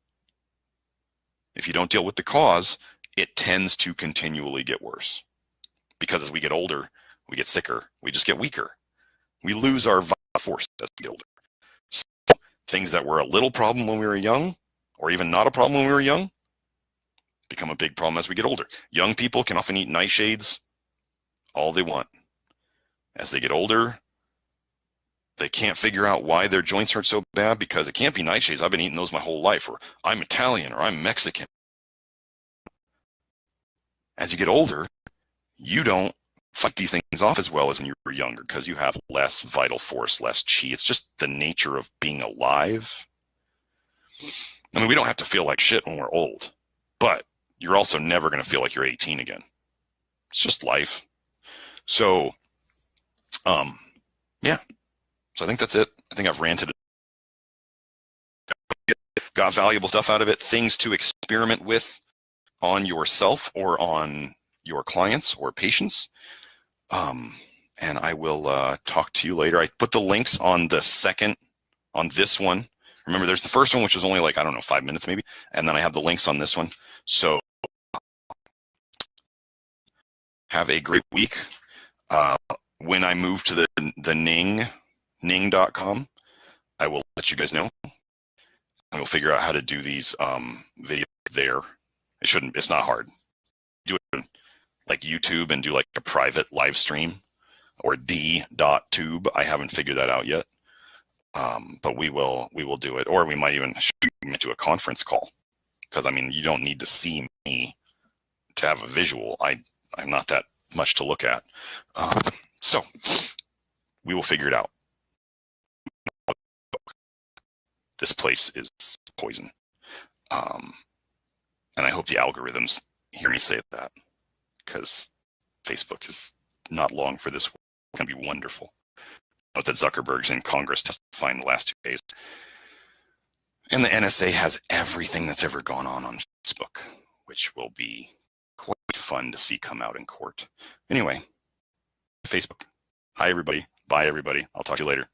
If you don't deal with the cause, it tends to continually get worse. Because as we get older, we get sicker. We just get weaker. We lose our vital force as we get older. Things that were a little problem when we were young, or even not a problem when we were young, become a big problem as we get older. Young people can often eat nightshades all they want. As they get older, they can't figure out why their joints hurt so bad because it can't be nightshades. I've been eating those my whole life, or I'm Italian, or I'm Mexican. As you get older, you don't fight these things off as well as when you were younger because you have less vital force, less chi. It's just the nature of being alive. I mean, we don't have to feel like shit when we're old, but you're also never going to feel like you're 18 again. It's just life. So, yeah. So I think that's it. I think I've ranted. Got valuable stuff out of it. Things to experiment with on yourself or on your clients or patients. And I will talk to you later. I put the links on on this one. Remember, there's the first one, which was only like, I don't know, 5 minutes maybe. And then I have the links on this one. So have a great week. When I move to the ning.com, I will let you guys know. And we'll figure out how to do these videos there. It's not hard. Do it like YouTube and do like a private live stream or d.tube. I haven't figured that out yet. But we will do it. Or we might even do a conference call. Because I mean, you don't need to see me to have a visual. I'm not that much to look at. So we will figure it out. This place is poison. And I hope the algorithms hear me say that, because Facebook is not long for this. It's going to be wonderful. Note that Zuckerberg's in Congress testifying the last 2 days. And the NSA has everything that's ever gone on Facebook, which will be quite fun to see come out in court. Anyway, Facebook. Hi, everybody. Bye, everybody. I'll talk to you later.